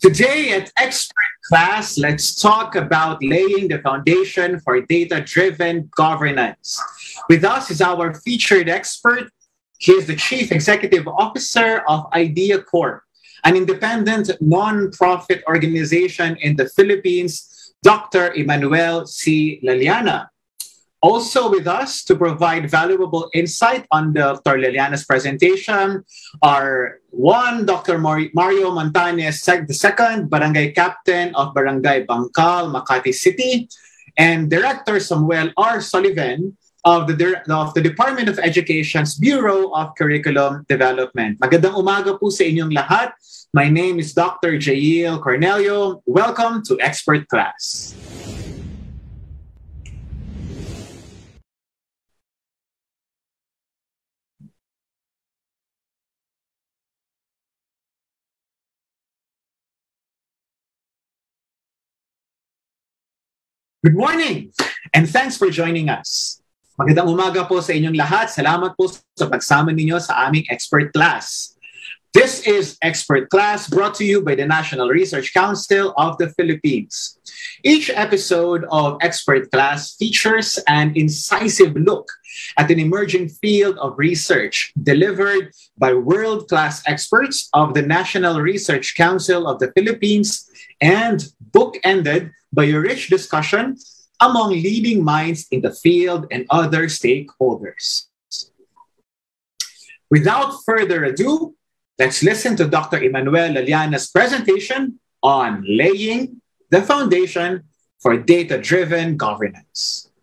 Today at Expert Class, let's talk about laying the foundation for data driven governance. With us is our featured expert. He is the Chief Executive Officer of Idea Corp, an independent non-profit organization in the Philippines, Dr. Emmanuel C. Laliana. Also with us to provide valuable insight on Dr. Liliana's presentation are one, Dr. Mario Montañez, the second, Barangay Captain of Barangay Bangkal, Makati City, and Director Samuel R. Sullivan of the Department of Education's Bureau of Curriculum Development. Magandang umaga po sa inyong lahat. My name is Dr. Jail Cornelio. Welcome to Expert Class. Good morning, and thanks for joining us. Magandang umaga po sa inyong lahat. Salamat po sa pagsama ninyo sa aming expert class. This is Expert Class brought to you by the National Research Council of the Philippines. Each episode of Expert Class features an incisive look at an emerging field of research delivered by world-class experts of the National Research Council of the Philippines and bookended by a rich discussion among leading minds in the field and other stakeholders. Without further ado, let's listen to Dr. Emmanuel Laliana's presentation on laying the foundation for data-driven governance.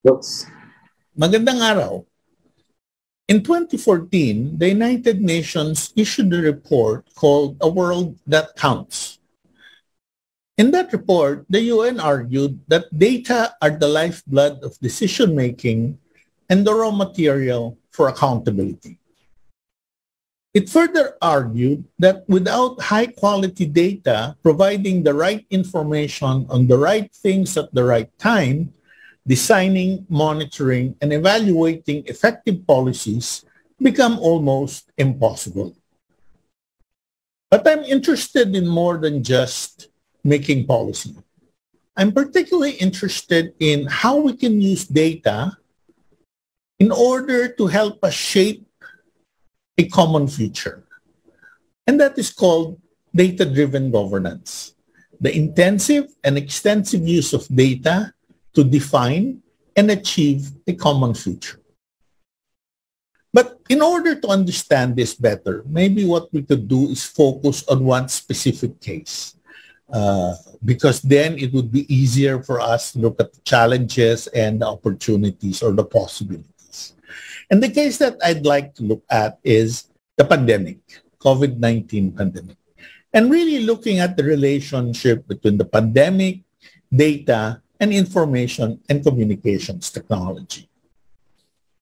Oops. Magandang araw. In 2014, the United Nations issued a report called A World That Counts. In that report, the UN argued that data are the lifeblood of decision-making and the raw material for accountability. It further argued that without high-quality data providing the right information on the right things at the right time, designing, monitoring, and evaluating effective policies become almost impossible. But I'm interested in more than just making policy. I'm particularly interested in how we can use data in order to help us shape a common future. And that is called data-driven governance, the intensive and extensive use of data to define and achieve a common future. But in order to understand this better, maybe what we could do is focus on one specific case, because then it would be easier for us to look at the challenges and the opportunities or the possibilities. And the case that I'd like to look at is the pandemic, COVID-19 pandemic, and really looking at the relationship between the pandemic, data, and information and communications technology.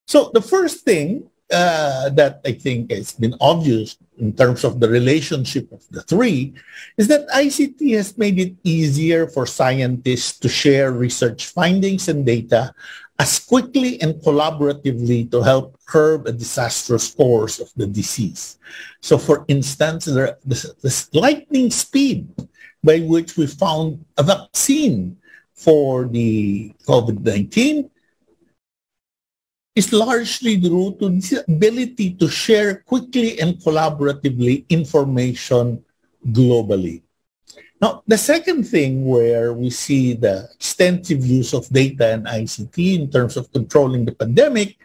So the first thing that I think has been obvious in terms of the relationship of the three is that ICT has made it easier for scientists to share research findings and data as quickly and collaboratively to help curb a disastrous course of the disease. So for instance, the lightning speed by which we found a vaccine for the COVID-19 is largely due to the ability to share quickly and collaboratively information globally. Now, the second thing where we see the extensive use of data and ICT in terms of controlling the pandemic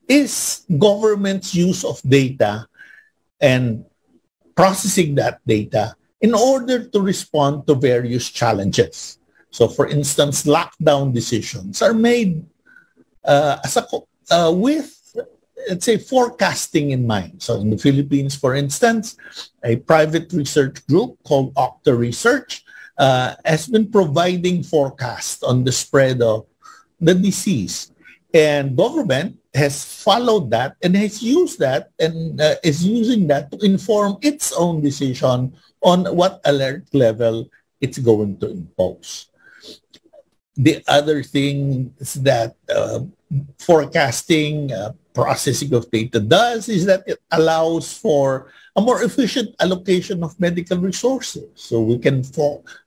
is government's use of data and processing that data in order to respond to various challenges. So, for instance, lockdown decisions are made with, let's say, forecasting in mind. So, in the Philippines, for instance, a private research group called Octa Research has been providing forecasts on the spread of the disease. And government has followed that and has used that and is using that to inform its own decision on what alert level it's going to impose. The other thing is that forecasting, processing of data does is that it allows for a more efficient allocation of medical resources. So we can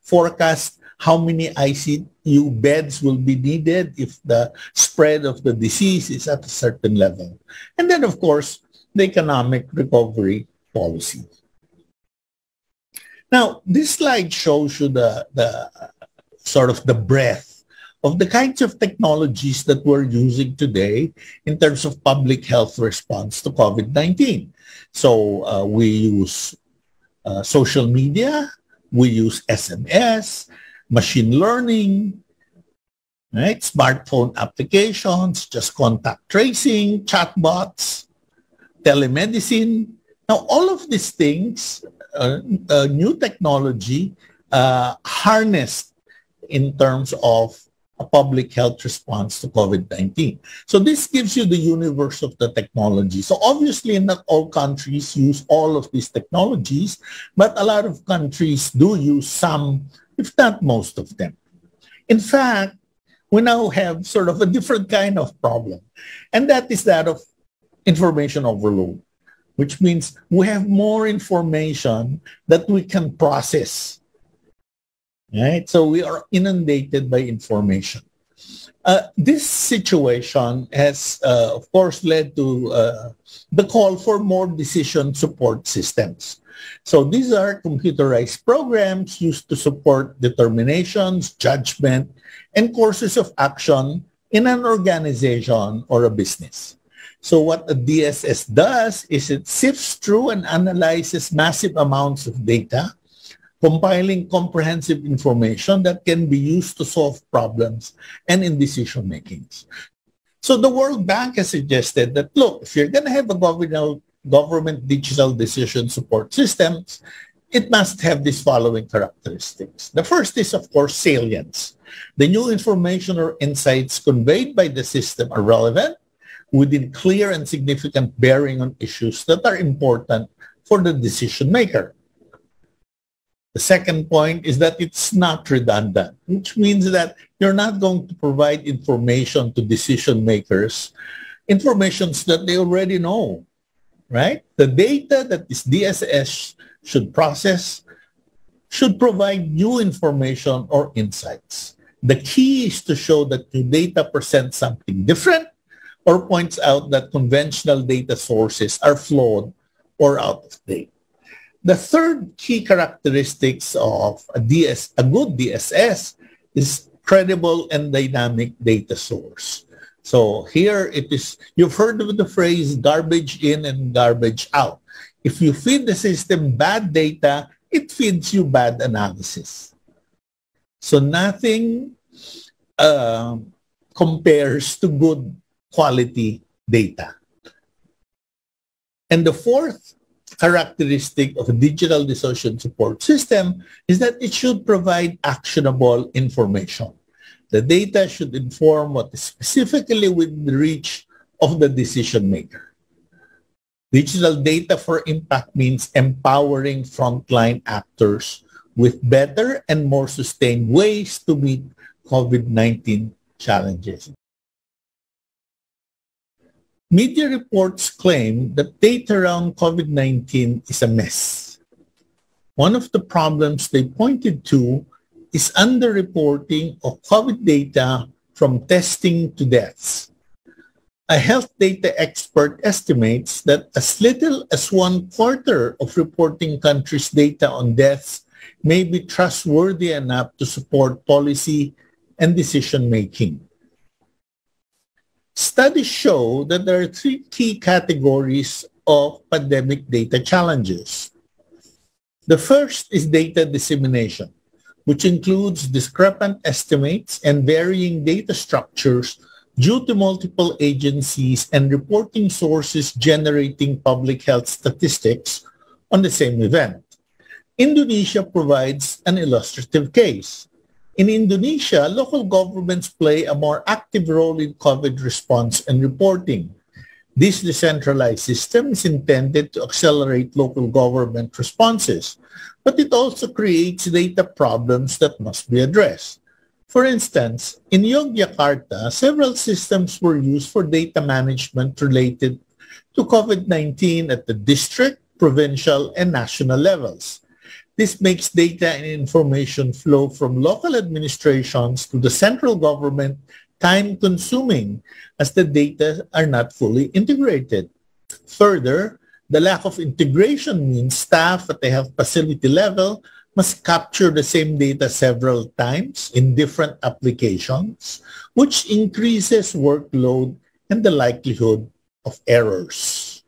forecast how many ICU beds will be needed if the spread of the disease is at a certain level. And then, of course, the economic recovery policy. Now, this slide shows you the sort of the breadth of the kinds of technologies that we're using today in terms of public health response to COVID-19. So we use social media, we use SMS, machine learning, right? Smartphone applications, just contact tracing, chatbots, telemedicine. Now, all of these things, new technology harnessed in terms of a public health response to COVID-19. So this gives you the universe of the technology. So obviously not all countries use all of these technologies, but a lot of countries do use some, if not most of them. In fact, we now have sort of a different kind of problem, and that is that of information overload, which means we have more information that we can process. Right? So we are inundated by information. This situation has, of course, led to the call for more decision support systems. So these are computerized programs used to support determinations, judgment, and courses of action in an organization or a business. So what a DSS does is it sifts through and analyzes massive amounts of data, compiling comprehensive information that can be used to solve problems and in decision making. So the World Bank has suggested that, look, if you're going to have a government digital decision support systems, it must have these following characteristics. The first is, of course, salience. The new information or insights conveyed by the system are relevant, within clear and significant bearing on issues that are important for the decision maker. The second point is that it's not redundant, which means that you're not going to provide information to decision makers, informations that they already know, right? The data that this DSS should process should provide new information or insights. The key is to show that new data presents something different or points out that conventional data sources are flawed or out of date. The third key characteristics of a good DSS is credible and dynamic data source. So here it is, you've heard of the phrase garbage in and garbage out. If you feed the system bad data, it feeds you bad analysis. So nothing compares to good quality data. And the fourth characteristic of a digital decision support system is that it should provide actionable information. The data should inform what is specifically within the reach of the decision maker. Digital data for impact means empowering frontline actors with better and more sustained ways to meet COVID-19 challenges. Media reports claim that data around COVID-19 is a mess. One of the problems they pointed to is underreporting of COVID data from testing to deaths. A health data expert estimates that as little as 1/4 of reporting countries' data on deaths may be trustworthy enough to support policy and decision-making. Studies show that there are three key categories of pandemic data challenges. The first is data dissemination, which includes discrepant estimates and varying data structures due to multiple agencies and reporting sources generating public health statistics on the same event. Indonesia provides an illustrative case. In Indonesia, local governments play a more active role in COVID response and reporting. This decentralized system is intended to accelerate local government responses, but it also creates data problems that must be addressed. For instance, in Yogyakarta, several systems were used for data management related to COVID-19 at the district, provincial, and national levels. This makes data and information flow from local administrations to the central government time-consuming as the data are not fully integrated. Further, the lack of integration means staff at the health facility level must capture the same data several times in different applications, which increases workload and the likelihood of errors.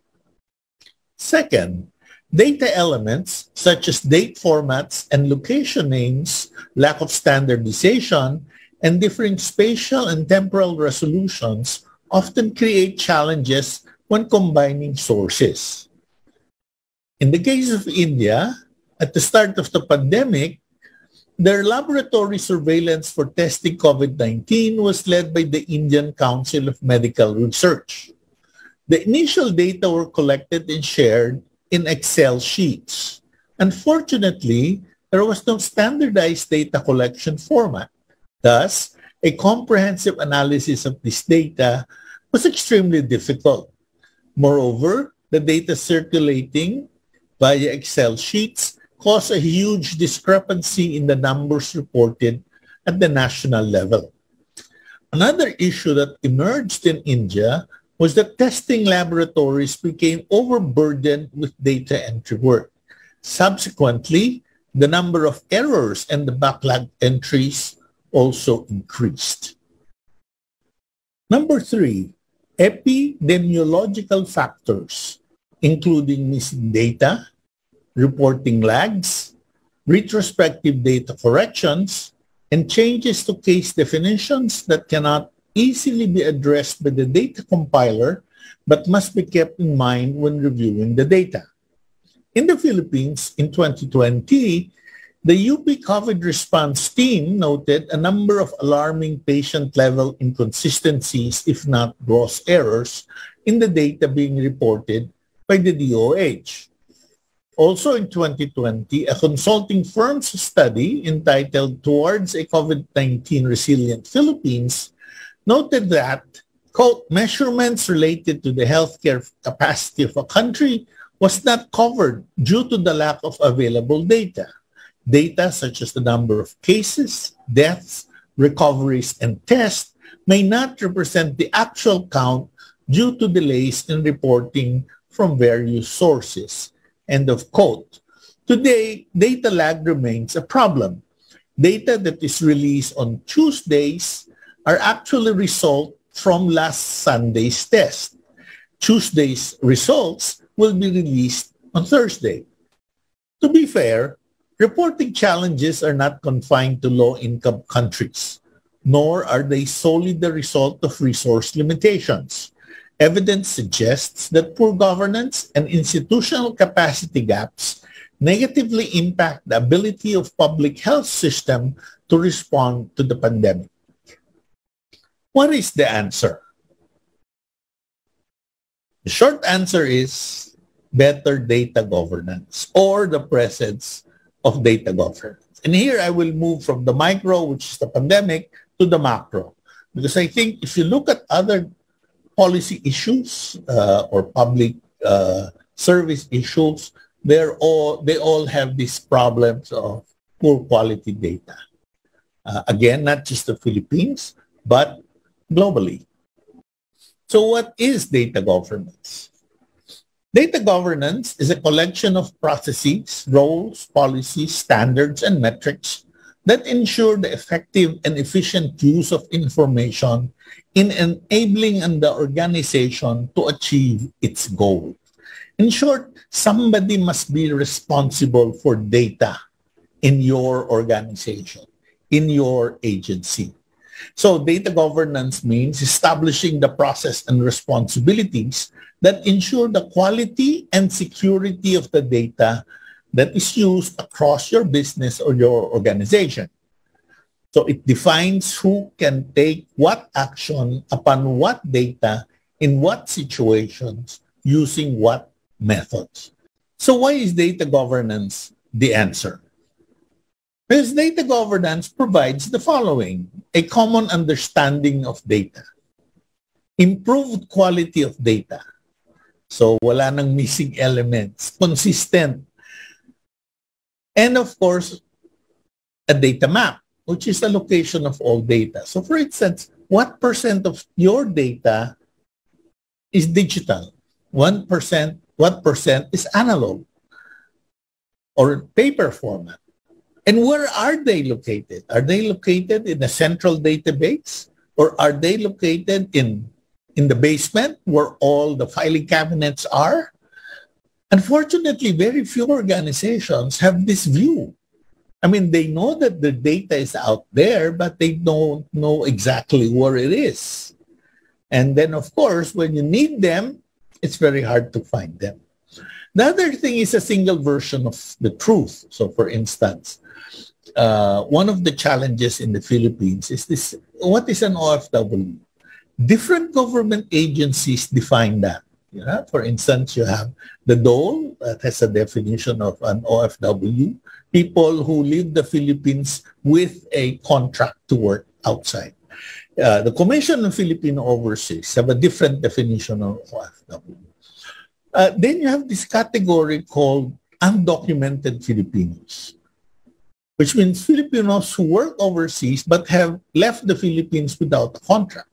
Second, data elements such as date formats and location names, lack of standardization, and differing spatial and temporal resolutions often create challenges when combining sources. In the case of India, at the start of the pandemic, their laboratory surveillance for testing COVID-19 was led by the Indian Council of Medical Research. The initial data were collected and shared in Excel sheets. Unfortunately, there was no standardized data collection format. Thus, a comprehensive analysis of this data was extremely difficult. Moreover, the data circulating via Excel sheets caused a huge discrepancy in the numbers reported at the national level. Another issue that emerged in India was that testing laboratories became overburdened with data entry work. Subsequently, the number of errors and the backlog entries also increased. Number 3, epidemiological factors, including missing data, reporting lags, retrospective data corrections, and changes to case definitions that cannot easily be addressed by the data compiler but must be kept in mind when reviewing the data. In the Philippines, in 2020, the UP COVID response team noted a number of alarming patient-level inconsistencies, if not gross errors, in the data being reported by the DOH. Also in 2020, a consulting firm's study entitled Towards a COVID-19 Resilient Philippines noted that, quote, measurements related to the healthcare capacity of a country was not covered due to the lack of available data. Data such as the number of cases, deaths, recoveries, and tests may not represent the actual count due to delays in reporting from various sources. End of quote. Today, data lag remains a problem. Data that is released on Tuesdays are actually results from last Sunday's test. Tuesday's results will be released on Thursday. To be fair, reporting challenges are not confined to low-income countries, nor are they solely the result of resource limitations. Evidence suggests that poor governance and institutional capacity gaps negatively impact the ability of public health system to respond to the pandemic. What is the answer? The short answer is better data governance or the presence of data governance. And here I will move from the micro, which is the pandemic, to the macro. Because I think if you look at other policy issues or public service issues, they all have these problems of poor quality data. Again, not just the Philippines, but globally. So what is data governance? Data governance is a collection of processes, roles, policies, standards, and metrics that ensure the effective and efficient use of information in enabling the organization to achieve its goal. In short, somebody must be responsible for data in your organization, in your agency. So data governance means establishing the process and responsibilities that ensure the quality and security of the data that is used across your business or your organization. So it defines who can take what action upon what data in what situations using what methods. So why is data governance the answer? Because data governance provides the following: a common understanding of data, improved quality of data. So wala nang missing elements, consistent. And of course, a data map, which is the location of all data. So for instance, what percent of your data is digital? 1%, what percent is analog or paper format? And where are they located? Are they located in a central database, or are they located in the basement where all the filing cabinets are? Unfortunately, very few organizations have this view. I mean, they know that the data is out there, but they don't know exactly where it is. And then, of course, when you need them, it's very hard to find them. The other thing is a single version of the truth. So, for instance, one of the challenges in the Philippines is this: what is an OFW? Different government agencies define that. For instance, you have the DOLE that has a definition of an OFW, people who leave the Philippines with a contract to work outside. The Commission on Filipino Overseas have a different definition of OFW. Then you have this category called undocumented Filipinos, which means Filipinos who work overseas but have left the Philippines without a contract.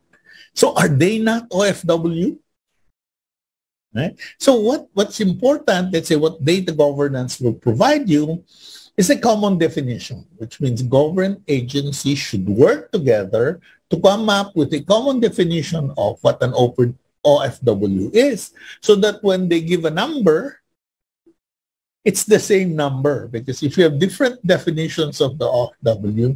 So are they not OFW? Right? So what's important, let's say what data governance will provide you, is a common definition, which means government agencies should work together to come up with a common definition of what an open OFW is, so that when they give a number, it's the same number. Because if you have different definitions of the OFW,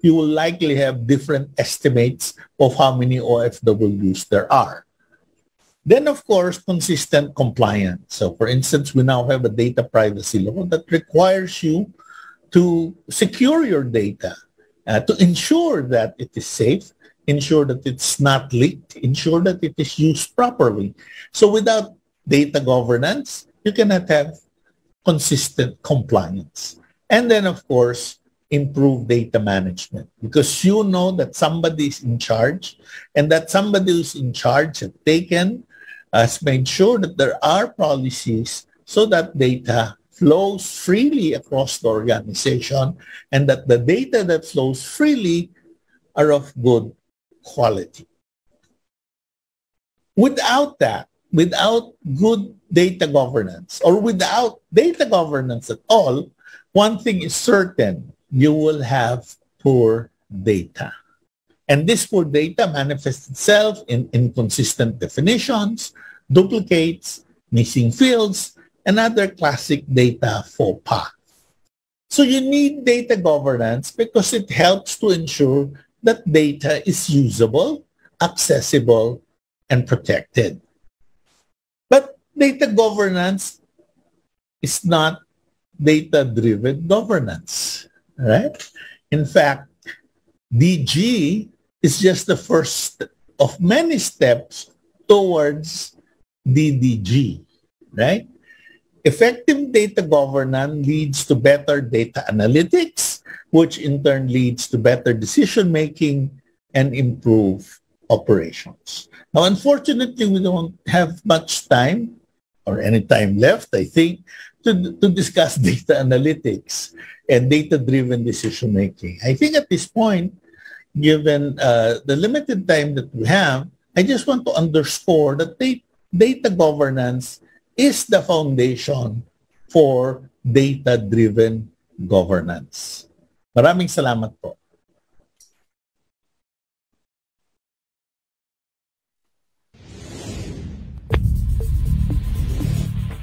you will likely have different estimates of how many OFWs there are. Then, of course, consistent compliance. So, for instance, we now have a data privacy law that requires you to secure your data, to ensure that it is safe, ensure that it's not leaked, ensure that it is used properly. So without data governance, you cannot have consistent compliance. And then, of course, improve data management, because you know that somebody is in charge, and that somebody who's in charge has made sure that there are policies so that data flows freely across the organization, and that the data that flows freely are of good quality. Without that, without good data governance, or without data governance at all, one thing is certain: you will have poor data. And this poor data manifests itself in inconsistent definitions, duplicates, missing fields, and other classic data faux pas. So you need data governance because it helps to ensure that data is usable, accessible, and protected. But data governance is not data-driven governance, right? In fact, DG is just the first of many steps towards DDG, right? Effective data governance leads to better data analytics, which in turn leads to better decision-making and improve operations. Now, unfortunately, we don't have much time or any time left, I think, to discuss data analytics and data-driven decision-making. I think at this point, given the limited time that we have, I just want to underscore that data governance is the foundation for data-driven governance. Maraming salamat po.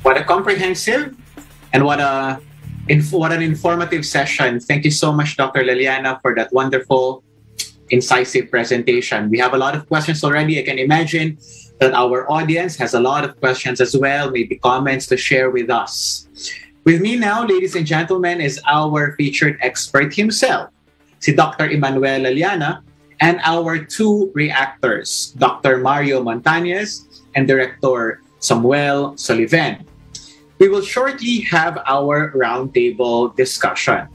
What a comprehensive and what an informative session. Thank you so much, Dr. Liliana, for that wonderful, incisive presentation. We have a lot of questions already. I can imagine that our audience has a lot of questions as well, maybe comments to share with us. With me now, ladies and gentlemen, is our featured expert himself, si Dr. Emmanuel Liliana, and our two reactors, Dr. Mario Montañez and Director Samuel Soliven. We will shortly have our roundtable discussion.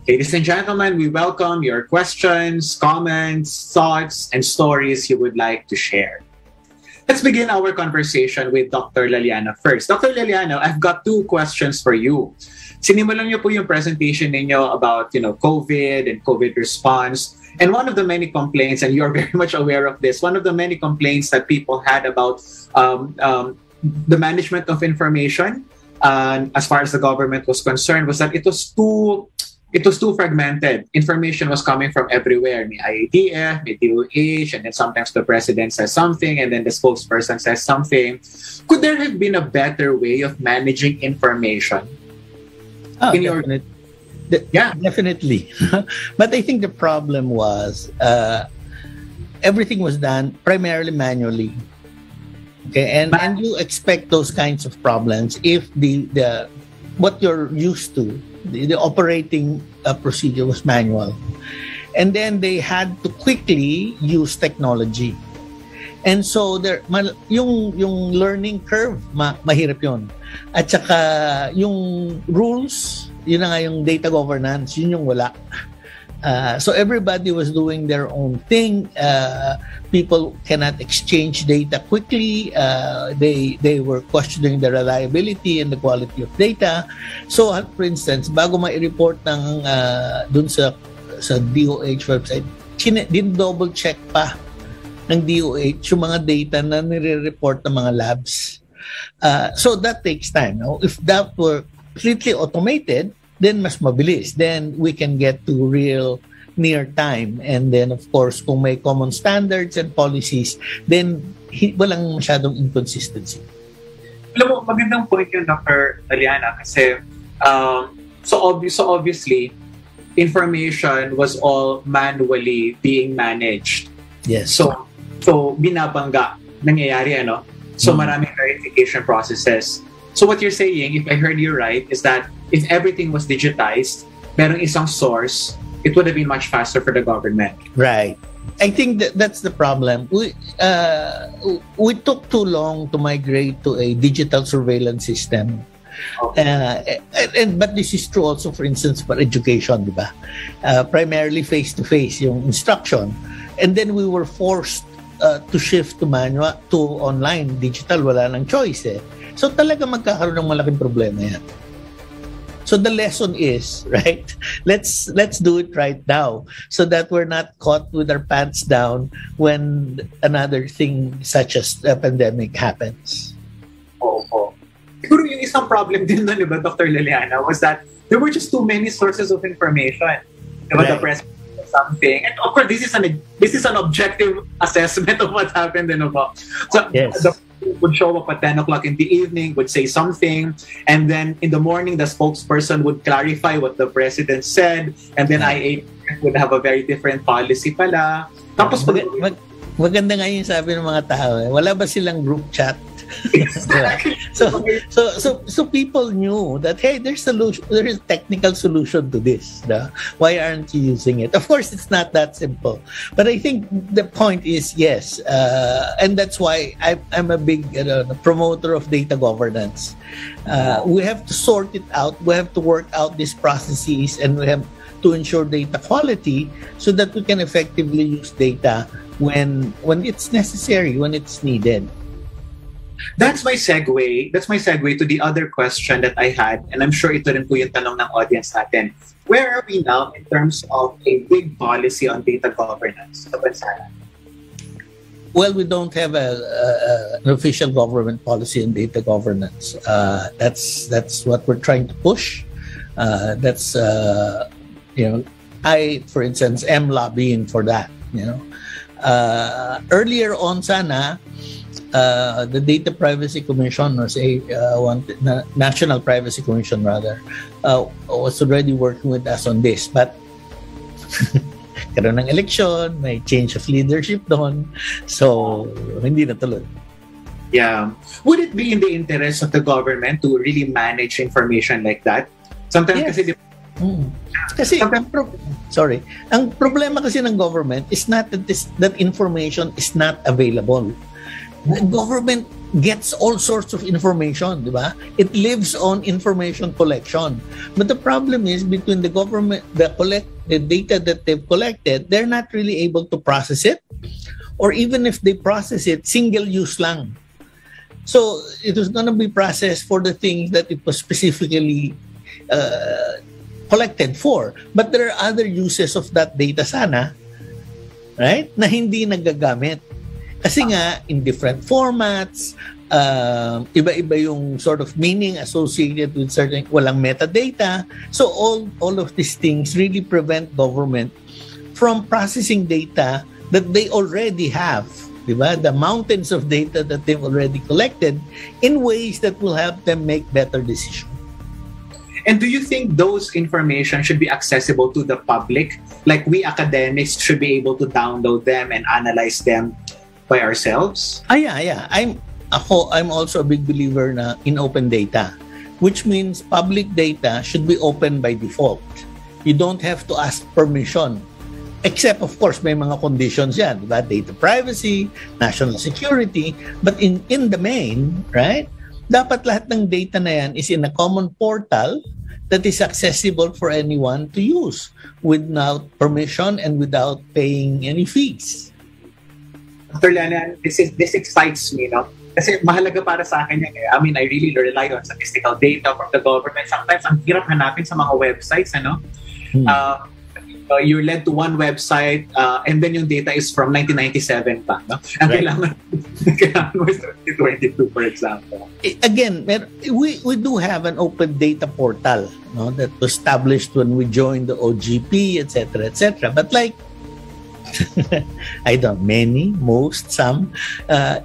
Ladies and gentlemen, we welcome your questions, comments, thoughts, and stories you would like to share. Let's begin our conversation with Dr. Laliana first. Dr. Laliana, I've got 2 questions for you. Sinimulan niyo po yung presentation ninyo about, COVID and COVID response. And one of the many complaints, and you're very much aware of this, one of the many complaints that people had about the management of information, as far as the government was concerned, was that it was too fragmented. Information was coming from everywhere. May IATF, may DOH, and then sometimes the president says something, and then the spokesperson says something. Could there have been a better way of managing information? Definitely. But I think the problem was everything was done primarily manually. Okay, and you expect those kinds of problems if the what you're used to, the operating procedure was manual, and then they had to quickly use technology, and so yung learning curve mahirap yun, at saka yung rules, yun na nga yung data governance, yun yung wala. So everybody was doing their own thing. People cannot exchange data quickly. They were questioning the reliability and the quality of data. So, for instance, bago ma-report ng dun sa DOH website, din double check pa ng DOH yung mga data na nire-report ng mga labs. So that takes time. No? If that were completely automated, then mas mabilis. Then we can get to real near time. And then, of course, kung may common standards and policies, then walang masyadong inconsistency. Alam mo, magandang point yun, Dr. Laliana, kasi so obviously, information was all manually being managed. Yes. So binabangga, nangyayari, ano? So maraming verification processes. So what you're saying, if I heard you right, is that if everything was digitized, merong isang source, it would have been much faster for the government. Right. I think that's the problem. We took too long to migrate to a digital surveillance system. Okay. But this is true also, for instance, for education, di ba? Primarily face-to-face, yung instruction. And then we were forced to shift to manual, to online, digital, wala nang choice eh. So talaga magkakaroon ng malaking problema yan. So the lesson is, right, let's do it right now so that we're not caught with our pants down when another thing such as a pandemic happens. Oo. Siguro yung isang problem din doon, diba, Dr. Laliana, was that there were just too many sources of information. Diba, right. The press something, and of course this is an objective assessment of what happened, so yes. The would show up at 10 o'clock in the evening, would say something, and then in the morning the spokesperson would clarify what the president said, and then IATF would have a very different policy pala. Tapos maganda nga yung sabi ng mga tao, wala ba silang group chat? Exactly. So people knew that, hey, there is a technical solution to this. Why aren't you using it? Of course, it's not that simple. But I think the point is, yes, and that's why I'm a big promoter of data governance. We have to sort it out. We have to work out these processes, and we have to ensure data quality so that we can effectively use data when it's necessary, when it's needed. That's my segue to the other question that I had, and I'm sure ito rin po yung tanong ng audience natin. Where are we now in terms of a big policy on data governance sa bansa natin? Well, we don't have an official government policy on data governance. That's what we're trying to push. I, for instance, am lobbying for that. Earlier on, sana. The Data Privacy Commission, or National Privacy Commission rather, was already working with us on this. But karoon ng election, may change of leadership doon. So, hindi natuloy. Yeah. Would it be in the interest of the government to really manage information like that? Sometimes yes. Kasi ang problema kasi ng government is not that information is not available. The government gets all sorts of information, di ba? It lives on information collection. But the problem is between the government, the data that they've collected, they're not really able to process it. Or even if they process it, single use lang. So it was going to be processed for the things that it was specifically collected for. But there are other uses of that data sana, right, na hindi nagagamit. Kasi nga, in different formats, iba-iba yung sort of meaning associated with certain, walang metadata. So all of these things really prevent government from processing data that they already have, diba? The mountains of data that they've already collected in ways that will help them make better decisions. And do you think those information should be accessible to the public? Like we academics should be able to download them and analyze them by ourselves? Yeah. I'm also a big believer in open data, which means public data should be open by default. You don't have to ask permission. Except, of course, may mga conditions yan, diba? Data privacy, national security. But in the main, right, dapat lahat ng data na yan is in a common portal that is accessible for anyone to use without permission and without paying any fees. Dr. Liana, this excites me, no? Kasi mahalaga para sa akin yan. I mean, I really rely on statistical data from the government. Sometimes, ang hirap hanapin sa mga websites, ano? You're led to one website and then yung data is from 1997 pa, no? Ang kailangan mo is 2022, for example. Again, we do have an open data portal, no, that was established when we joined the OGP, etc., etc. But like, I don't some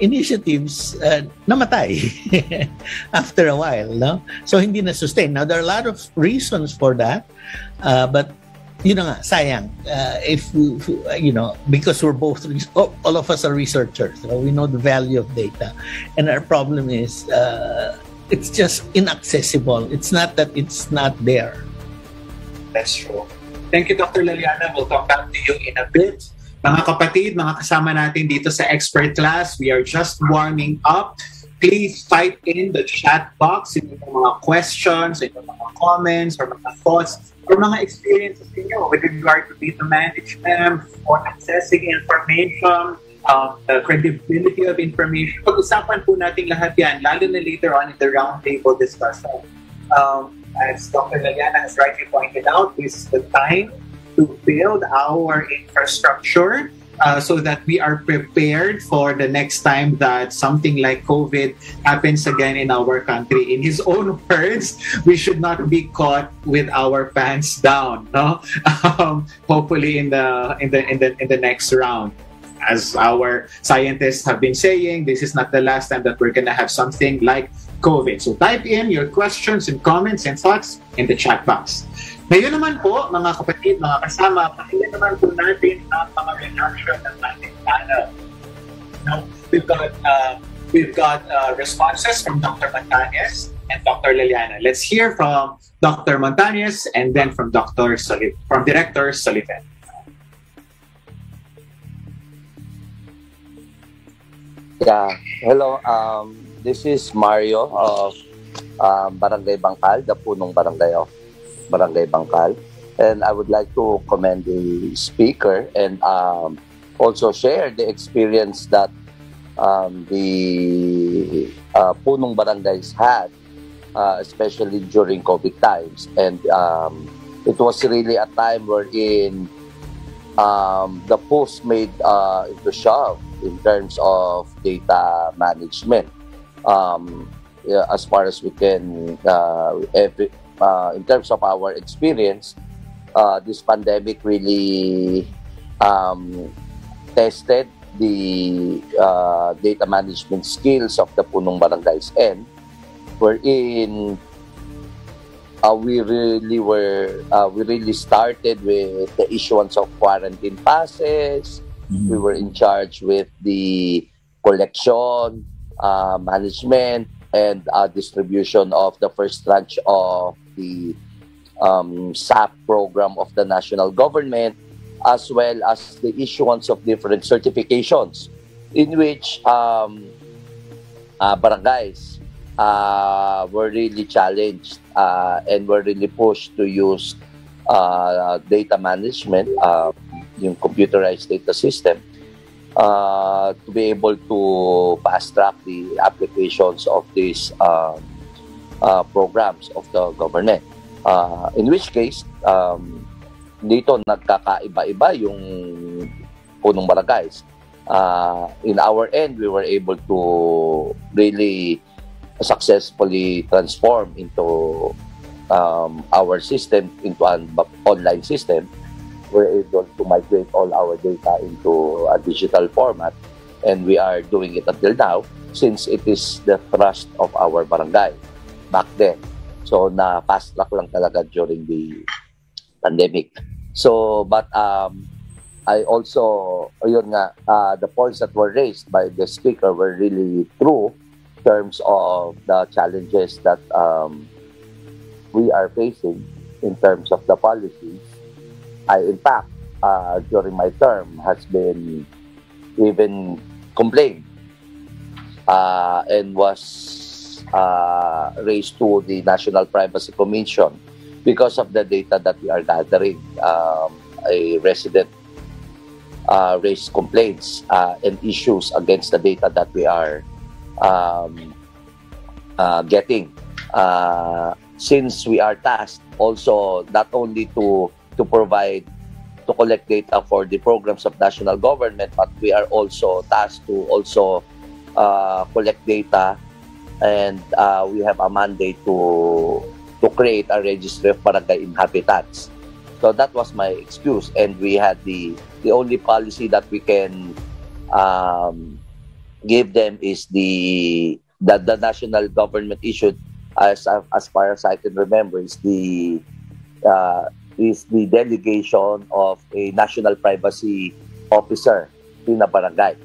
initiatives namatay after a while, no? So hindi na sustain. Now there are a lot of reasons for that, but yun nga, sayang. If you know, because we're both all of us are researchers, so we know the value of data, and our problem is it's just inaccessible. It's not that it's not there. That's true. Thank you, Dr. Liliana. We'll come back to you in a bit. Mga kapatid, mga kasama natin dito sa expert class, we are just warming up. Please type in the chat box yung mga questions, yung mga comments, or mga thoughts, or mga experiences niyo with regard to data management, or accessing information, the credibility of information. Pag-usapan po natin lahat yan, lalo na later on in the roundtable discussion. As Dr. Liliana has rightly pointed out, this is the time to build our infrastructure so that we are prepared for the next time that something like COVID happens again in our country. In his own words, we should not be caught with our pants down. No, hopefully in the next round. As our scientists have been saying, this is not the last time that we're gonna have something like COVID. So type in your questions and comments and thoughts in the chat box. Ngayon naman po, mga kapatid, mga kasama, pakinggan naman po natin ang mga reaction ng ating panel. Now, we've got responses from Dr. Montañez and Dr. Liliana. Let's hear from Dr. Montañez and then from Director Soliven. Yeah, hello. This is Mario of Barangay Bangkal, the punong barangay of Barangay Bangkal, and I would like to commend the speaker and also share the experience that the punong barangays had, especially during COVID times, and it was really a time wherein the push made into shove in terms of data management. As far as we can, in terms of our experience, this pandemic really tested the data management skills of the punong barangays, and wherein we really started with the issuance of quarantine passes. Mm-hmm. We were in charge with the collection, management, and distribution of the first tranche of the SAP program of the national government, as well as the issuance of different certifications, in which barangays were really challenged and were really pushed to use data management, yung computerized data system, to be able to fast-track the applications of these programs of the government. In which case, dito nagkakaiba-iba yung punong barangays. In our end, we were able to really successfully transform into our system into an online system. We're able to migrate all our data into a digital format, and we are doing it until now since it is the thrust of our barangay back then. So na fast track lang talaga during the pandemic. So but I also, yun nga, the points that were raised by the speaker were really true in terms of the challenges that we are facing in terms of the policies. I, in fact, during my term, has been even complained and was raised to the National Privacy Commission because of the data that we are gathering. A resident raised complaints and issues against the data that we are getting. Since we are tasked also not only to provide, to collect data for the programs of national government, but we are also tasked to also collect data, and we have a mandate to create a registry of barangay inhabitants. So that was my excuse, and we had the only policy that we can give them is the national government issued, as far as I can remember, is the delegation of a national privacy officer in a barangay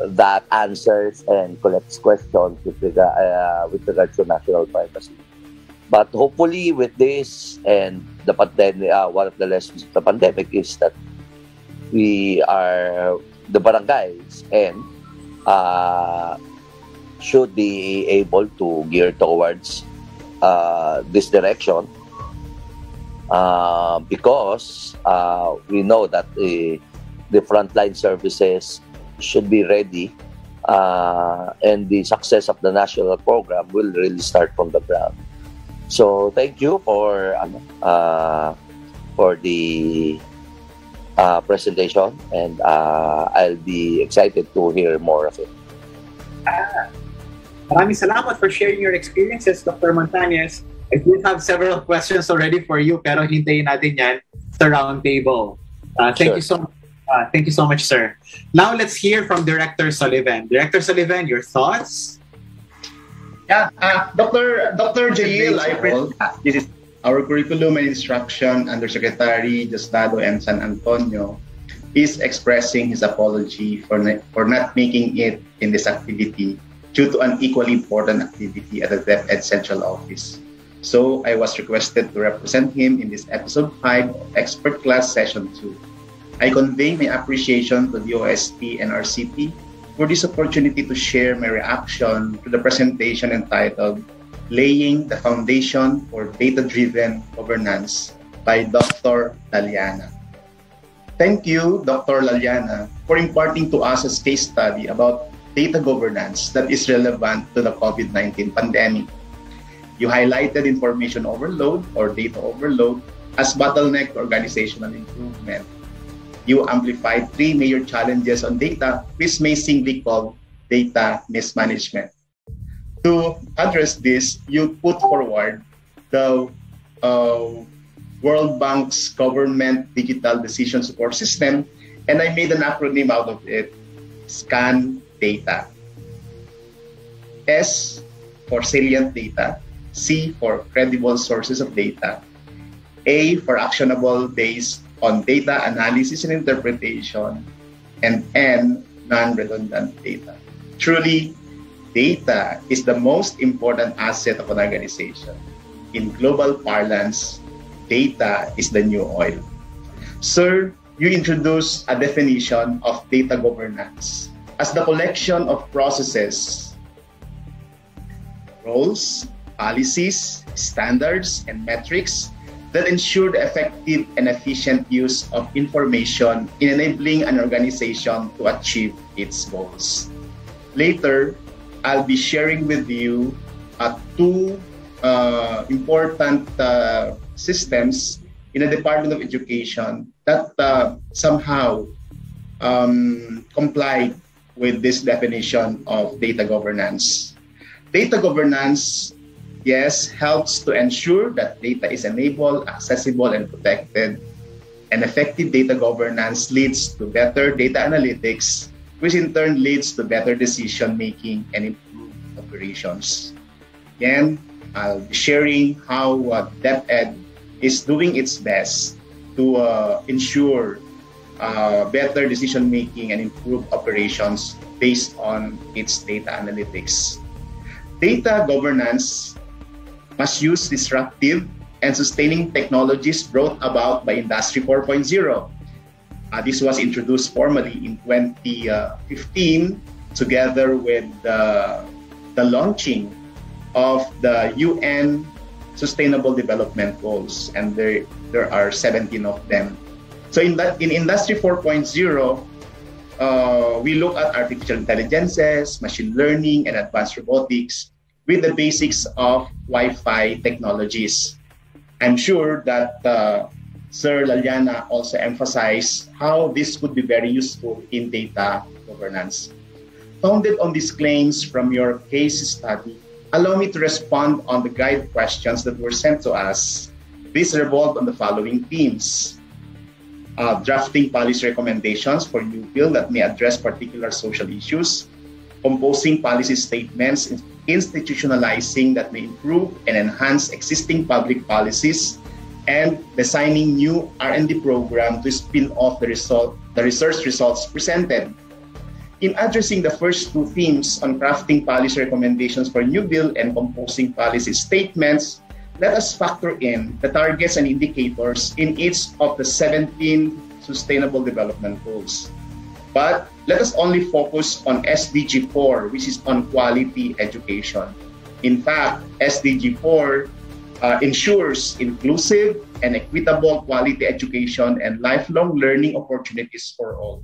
that answers and collects questions with regard to national privacy. But hopefully with this and the pandemic, one of the lessons of the pandemic is that the barangays and should be able to gear towards this direction, because we know that the frontline services should be ready, and the success of the national program will really start from the ground. So thank you for the presentation, and I'll be excited to hear more of it. Maraming salamat for sharing your experiences, Dr. Montañez. I do have several questions already for you, pero hintayin natin yan sa round table. Thank you so much. Thank you so much, sir. Now let's hear from Director Sullivan. Director Sullivan, your thoughts? Yeah, Dr. Jail, this is our Curriculum and Instruction Undersecretary Diosdado M. San Antonio is expressing his apology for not making it in this activity due to an equally important activity at the DepEd Central Office. So I was requested to represent him in this episode 5 of Expert Class Session 2. I convey my appreciation to the OSP and RCP for this opportunity to share my reaction to the presentation entitled Laying the Foundation for Data-Driven Governance by Dr. Laliana. Thank you, Dr. Laliana, for imparting to us a case study about data governance that is relevant to the COVID-19 pandemic. You highlighted information overload or data overload as bottleneck to organizational improvement. You amplified 3 major challenges on data, which may singly call data mismanagement. To address this, you put forward the World Bank's Government Digital Decision Support System, and I made an acronym out of it, SCAN Data. S for salient data, C for credible sources of data, A for actionable based on data analysis and interpretation, and N, non-redundant data. Truly, data is the most important asset of an organization. In global parlance, data is the new oil. Sir, you introduced a definition of data governance. as the collection of processes, roles, policies, standards, and metrics that ensure the effective and efficient use of information in enabling an organization to achieve its goals. Later, I'll be sharing with you two important systems in the Department of Education that somehow comply with this definition of data governance. Data governance, yes, helps to ensure that data is enabled, accessible, and protected. And effective data governance leads to better data analytics, which in turn leads to better decision-making and improved operations. Again, I'll be sharing how DepEd is doing its best to ensure better decision-making and improved operations based on its data analytics. Data governance must use disruptive and sustaining technologies brought about by Industry 4.0. This was introduced formally in 2015 together with the launching of the UN Sustainable Development Goals, and there are 17 of them. So in Industry 4.0, we look at artificial intelligences, machine learning, and advanced robotics with the basics of Wi-Fi technologies. I'm sure that Sir Laliana also emphasized how this could be very useful in data governance. Founded on these claims from your case study, allow me to respond on the guide questions that were sent to us. These revolved on the following themes: drafting policy recommendations for new bill that may address particular social issues, composing policy statements, institutionalizing that may improve and enhance existing public policies, and designing new R&D program to spin off the research results presented. In addressing the first two themes on crafting policy recommendations for new bill and composing policy statements, let us factor in the targets and indicators in each of the 17 Sustainable Development Goals. But let us only focus on SDG 4, which is on quality education. In fact, SDG 4 ensures inclusive and equitable quality education and lifelong learning opportunities for all.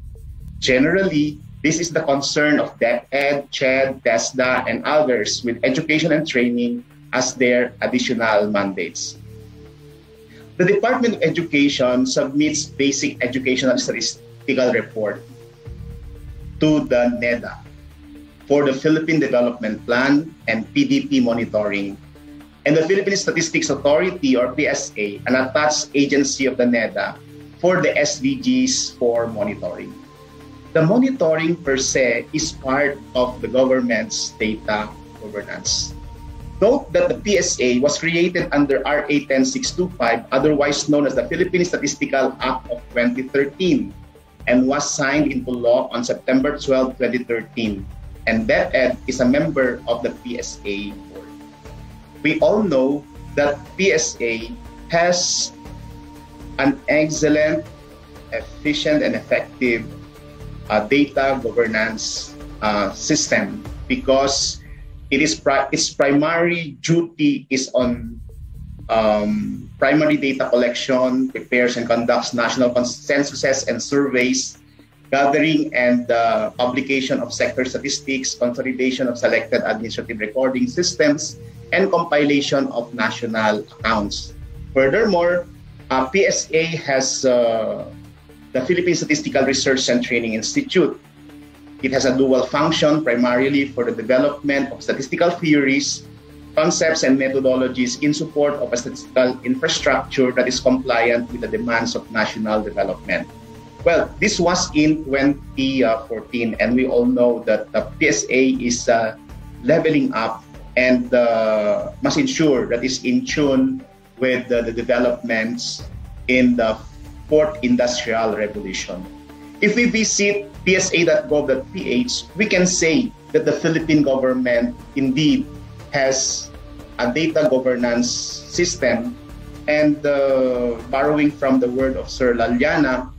Generally, this is the concern of DepEd, CHED, TESDA, and others with education and training as their additional mandates. The Department of Education submits basic educational statistical report to the NEDA for the Philippine Development Plan and PDP monitoring. And the Philippine Statistics Authority, or PSA, an attached agency of the NEDA for the SDGs for monitoring. The monitoring per se is part of the government's data governance. Note that the PSA was created under RA 10625, otherwise known as the Philippine Statistical Act of 2013, and was signed into law on September 12, 2013. And DepEd is a member of the PSA board. We all know that PSA has an excellent, efficient, and effective data governance system because its primary duty is on primary data collection, prepares and conducts national consensuses and surveys, gathering and publication of sector statistics, consolidation of selected administrative recording systems, and compilation of national accounts. Furthermore, PSA has the Philippine Statistical Research and Training Institute. It has a dual function, primarily for the development of statistical theories, concepts, and methodologies in support of a statistical infrastructure that is compliant with the demands of national development. Well, this was in 2014, and we all know that the PSA is leveling up and must ensure that it's in tune with the developments in the Fourth Industrial Revolution. If we visit psa.gov.ph, we can say that the Philippine government indeed has a data governance system, and borrowing from the word of Sir Laliana,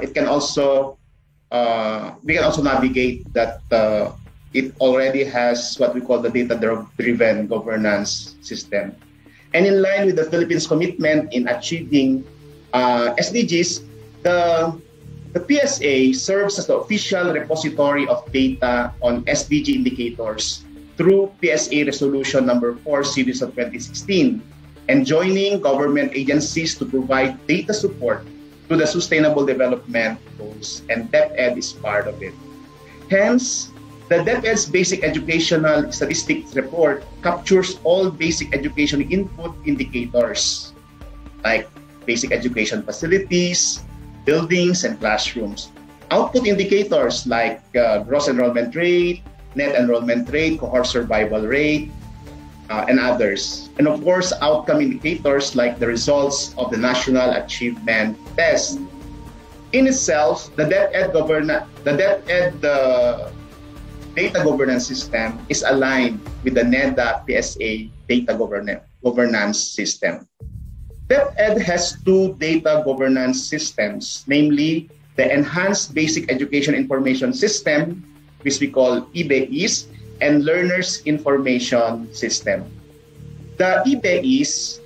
it can also we can also navigate that it already has what we call the data-driven governance system. And in line with the Philippines' commitment in achieving SDGs, the PSA serves as the official repository of data on SDG indicators through PSA Resolution Number 4 Series of 2016, and joining government agencies to provide data support to the Sustainable Development Goals, and DepEd is part of it. Hence, the DepEd's Basic Educational Statistics Report captures all basic education input indicators, like basic education facilities, buildings, and classrooms. Output indicators like gross enrollment rate, net enrollment rate, cohort survival rate, and others. And of course, outcome indicators like the results of the National Achievement Test. In itself, the DepEd data governance system is aligned with the NEDA PSA data governance system. DepEd has two data governance systems, namely the Enhanced Basic Education Information System, which we call EBEIS, and Learners Information System. The EBEIS,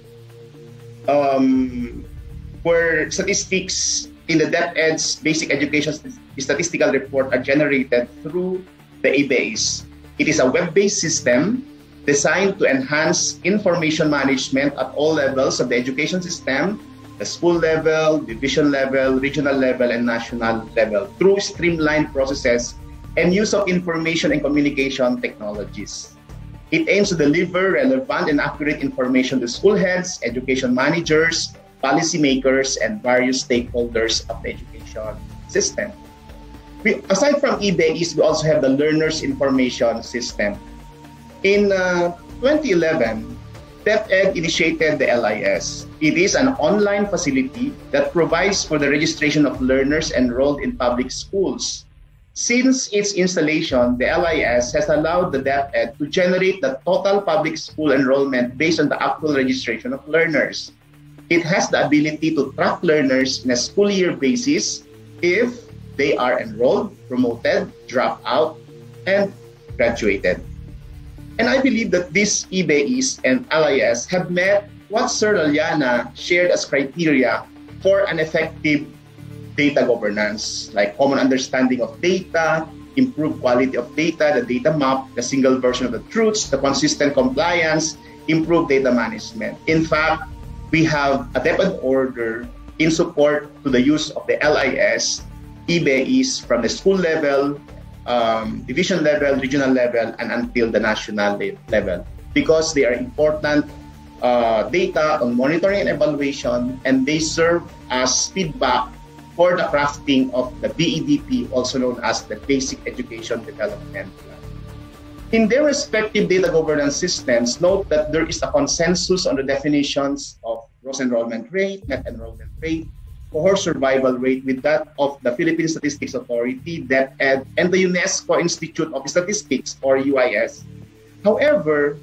where statistics in the DepEd's Basic Education Statistical Report are generated through the EBEIS. It is a web-based system designed to enhance information management at all levels of the education system, the school level, division level, regional level, and national level, through streamlined processes and use of information and communication technologies. It aims to deliver relevant and accurate information to school heads, education managers, policymakers, and various stakeholders of the education system. Aside from EBEIS, we also have the Learners Information System. In 2011, DepEd initiated the LIS. It is an online facility that provides for the registration of learners enrolled in public schools. Since its installation, the LIS has allowed the DepEd to generate the total public school enrollment based on the actual registration of learners. It has the ability to track learners in a school year basis if they are enrolled, promoted, dropped out, and graduated. And I believe that these EBEIS and LIS have met what Sir Laliana shared as criteria for an effective data governance, like common understanding of data, improved quality of data, the data map, the single version of the truths, the consistent compliance, improved data management. In fact, we have a DepEd order in support to the use of the LIS, EBEIS from the school level, division level, regional level, and until the national level, because they are important data on monitoring and evaluation, and they serve as feedback for the crafting of the BEDP, also known as the Basic Education Development Plan. In their respective data governance systems, note that there is a consensus on the definitions of gross enrollment rate, net enrollment rate, cohort survival rate with that of the Philippine Statistics Authority, DepEd, and the UNESCO Institute of Statistics, or UIS. However,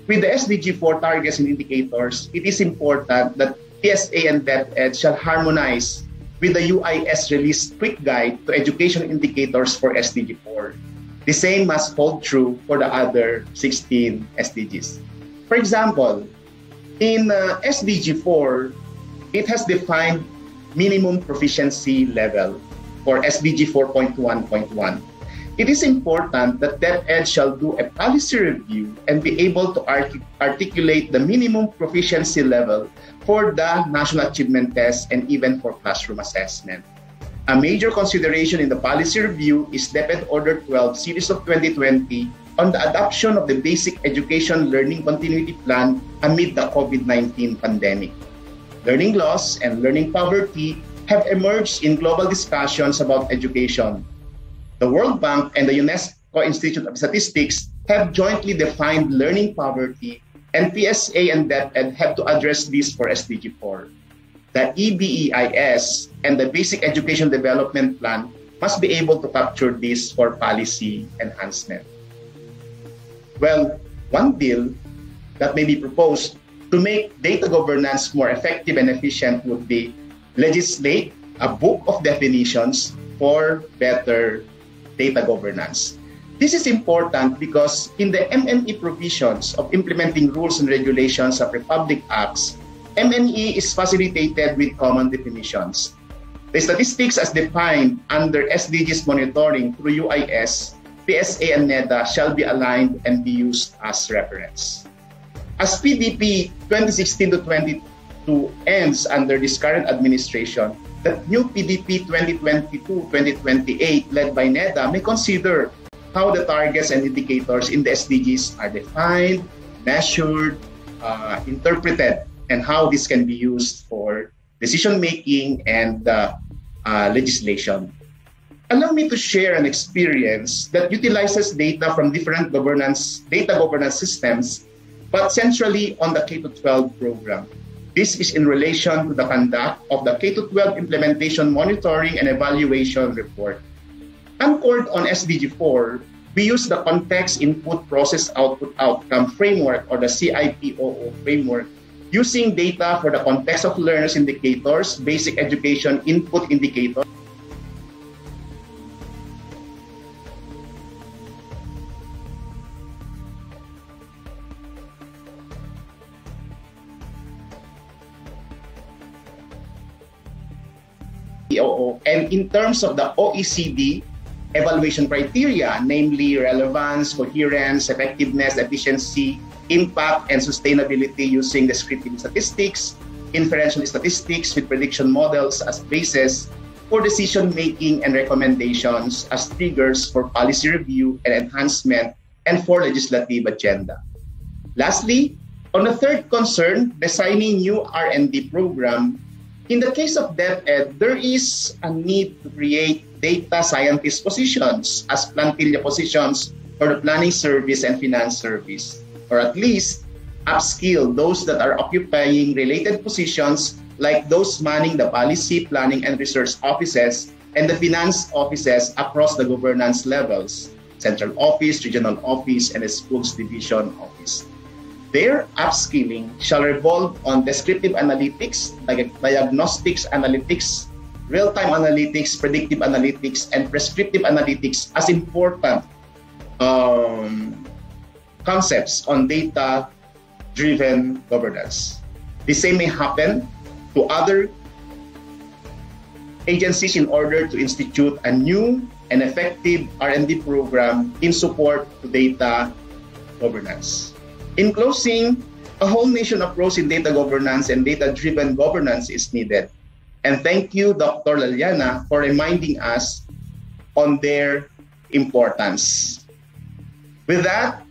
with the SDG 4 targets and indicators, it is important that PSA and DepEd shall harmonize with the UIS released quick guide to education indicators for SDG 4. The same must hold true for the other 16 SDGs. For example, in SDG 4, it has defined minimum proficiency level for SDG 4.1.1. It is important that DepEd shall do a policy review and be able to articulate the minimum proficiency level for the National Achievement Test and even for classroom assessment. A major consideration in the policy review is DepEd Order 12 Series of 2020 on the adoption of the Basic Education Learning Continuity Plan amid the COVID-19 pandemic. Learning loss and learning poverty have emerged in global discussions about education. The World Bank and the UNESCO Institute of Statistics have jointly defined learning poverty, and PSA and DepEd have to address this for SDG 4. The EBEIS and the Basic Education Development Plan must be able to capture this for policy enhancement. Well, one bill that may be proposed to make data governance more effective and efficient would be legislate a book of definitions for better data governance. This is important because in the MNE provisions of implementing rules and regulations of Republic Acts, MNE is facilitated with common definitions. The statistics as defined under SDGs monitoring through UIS, PSA, and NEDA shall be aligned and be used as reference. As PDP 2016 to 22 ends under this current administration, the new PDP 2022-2028 led by NEDA may consider how the targets and indicators in the SDGs are defined, measured, interpreted, and how this can be used for decision-making and legislation. Allow me to share an experience that utilizes data from different data governance systems, but centrally on the K-12 program. This is in relation to the conduct of the K-12 Implementation Monitoring and Evaluation Report. Anchored on SDG 4, we use the Context Input Process Output Outcome Framework, or the CIPOO framework, using data for the context of learners indicators, basic education input indicators, and in terms of the OECD evaluation criteria, namely relevance, coherence, effectiveness, efficiency, impact, and sustainability using descriptive statistics, inferential statistics with prediction models as basis for decision-making and recommendations as triggers for policy review and enhancement and for legislative agenda. Lastly, on the third concern, designing new R&D program, in the case of DepEd, there is a need to create data scientist positions as plantilla positions for the planning service and finance service, or at least upskill those that are occupying related positions like those manning the policy, planning, and research offices and the finance offices across the governance levels, central office, regional office, and the schools division office. Their upskilling shall revolve on descriptive analytics, like diagnostics analytics, real-time analytics, predictive analytics, and prescriptive analytics as important concepts on data-driven governance. The same may happen to other agencies in order to institute a new and effective R&D program in support to data governance. In closing, a whole nation approach in data governance and data-driven governance is needed. And thank you, Dr. Laliana, for reminding us on their importance. With that,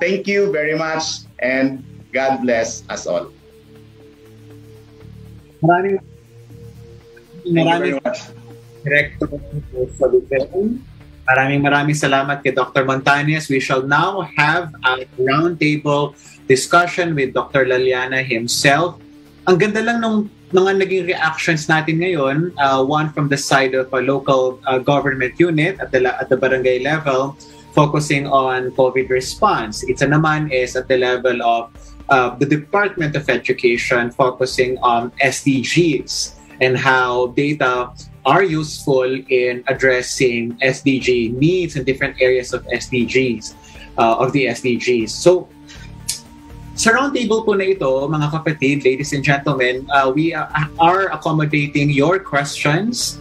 thank you very much and God bless us all. Maraming much. Director Soliven. Maraming salamat kay Dr. Montañez. We shall now have a roundtable discussion with Dr. Laliana himself. Ang ganda lang nung mga naging reactions natin ngayon, one from the side of a local government unit at the barangay level, focusing on COVID response. Isa naman is at the level of the Department of Education, focusing on SDGs and how data are useful in addressing SDG needs in different areas of SDGs, of the SDGs. So, sa roundtable po na ito, mga kapatid, ladies and gentlemen, we are accommodating your questions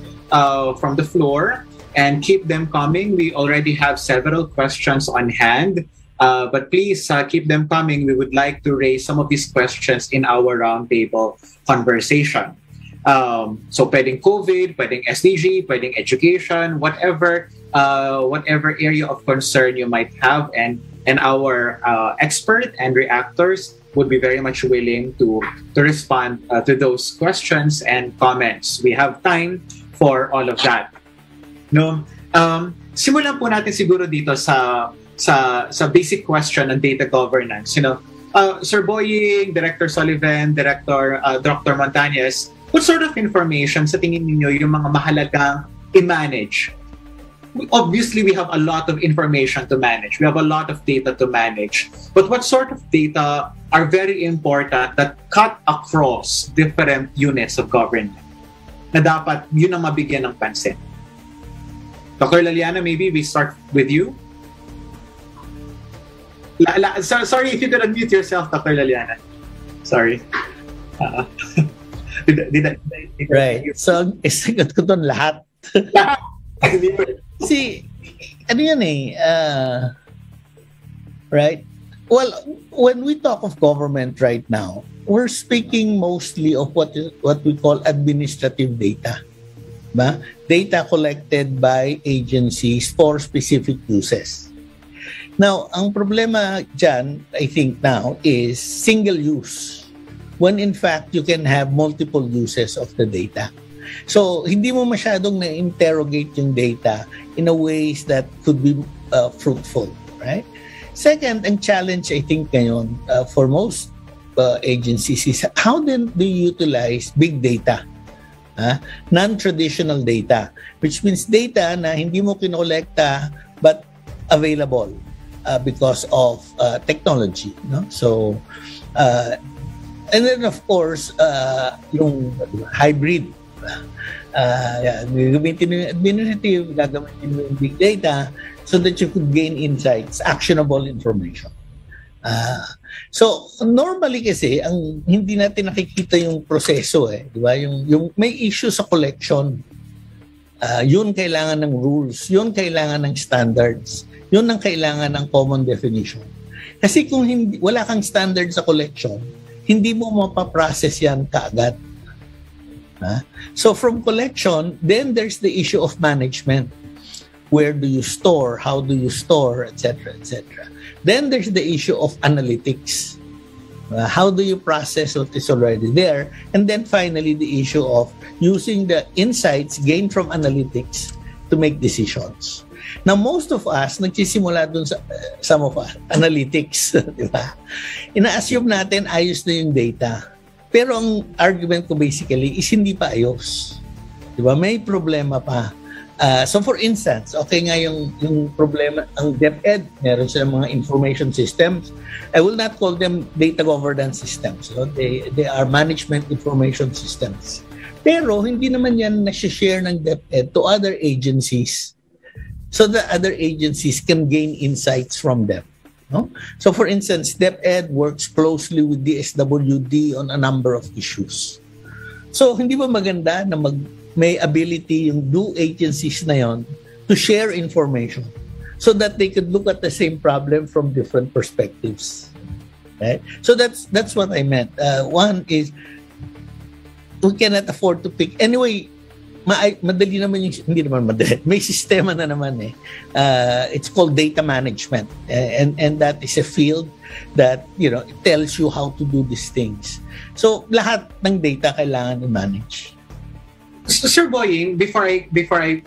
from the floor and keep them coming. We already have several questions on hand, but please keep them coming. We would like to raise some of these questions in our roundtable conversation. So pwedeng COVID, pwedeng SDG, pwedeng education, whatever area of concern you might have, and our expert and reactors would be very much willing to respond to those questions and comments. We have time for all of that. No, simulan po natin siguro dito sa basic question ng data governance. Sir Boying, Director Soliven, Dr. Montañez, what sort of information sa tingin niyo yung mga mahalagang i-manage? Obviously, we have a lot of information to manage. We have a lot of data to manage. But what sort of data are very important that cut across different units of government na dapat yun ang mabigyan ng pansin? Dr. Laliana, maybe we start with you. Sorry if you could unmute yourself, Dr. Laliana. Sorry. Right. So, isagot ko doon lahat. See, ano yan right? Well, when we talk of government right now, we're speaking mostly of what we call administrative data. Ba? Data collected by agencies for specific uses. Now, ang problema dyan, I think now, is single use. When in fact, you can have multiple uses of the data. So, hindi mo masyadong na-interrogate yung data in a ways that could be fruitful, right? Second, ang challenge, I think, ngayon, for most agencies is how then do you utilize big data? Non-traditional data, which means data na hindi mo kinolekta but available because of technology. No? So, and then of course, yung hybrid. Gagamitin mo yung administrative, gagamitin mo yung big data so that you could gain insights, actionable information. So normally kasi ang hindi natin nakikita yung proseso di ba? Yung may issue sa collection. Yun kailangan ng rules, yun kailangan ng standards, yun ang kailangan ng common definition. Kasi kung wala kang standard sa collection, hindi mo mapaprocess yan kaagad. So from collection, then there's the issue of management. Where do you store? How do you store? Etc. Etc. Then there's the issue of analytics. How do you process what is already there? And then finally, the issue of using the insights gained from analytics to make decisions. Now, most of us, nagsisimula dun sa, some of us, analytics, di ba? Ina-assume natin ayos na yung data. Pero ang argument ko basically is hindi pa ayos. Di ba? May problema pa. So for instance, okay nga yung problema, ang DepEd, meron silang mga information systems. I will not call them data governance systems. So they are management information systems. Pero hindi naman yan na-share ng DepEd to other agencies so that other agencies can gain insights from them. No? So for instance, DepEd works closely with DSWD on a number of issues. So hindi ba maganda na may ability yung agencies na yon to share information so that they could look at the same problem from different perspectives. Right? So that's what I meant. One is we cannot afford to pick. Anyway, madali naman yung, hindi naman madali. May sistema na naman it's called data management. And that is a field that, it tells you how to do these things. So lahat ng data kailangan i-manage. Sir Boying, before I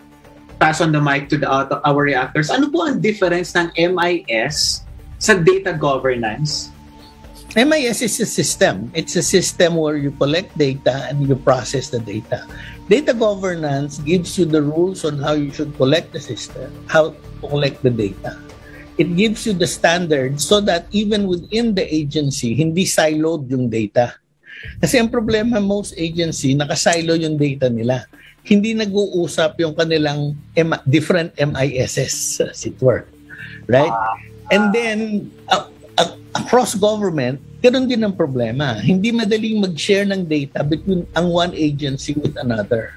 pass on the mic to our reactors, ano po ang difference ng MIS sa data governance? MIS is a system. It's a system where you collect data and you process the data. Data governance gives you the rules on how you should collect the system, how to collect the data. It gives you the standards so that even within the agency, hindi siloed yung data. Kasi ang problema, most agency, nakasilo yung data nila. Hindi nag-uusap yung kanilang different MISs, as it were. Right? And then, across government, ganoon din ang problema. Hindi madaling mag-share ng data between ang one agency with another.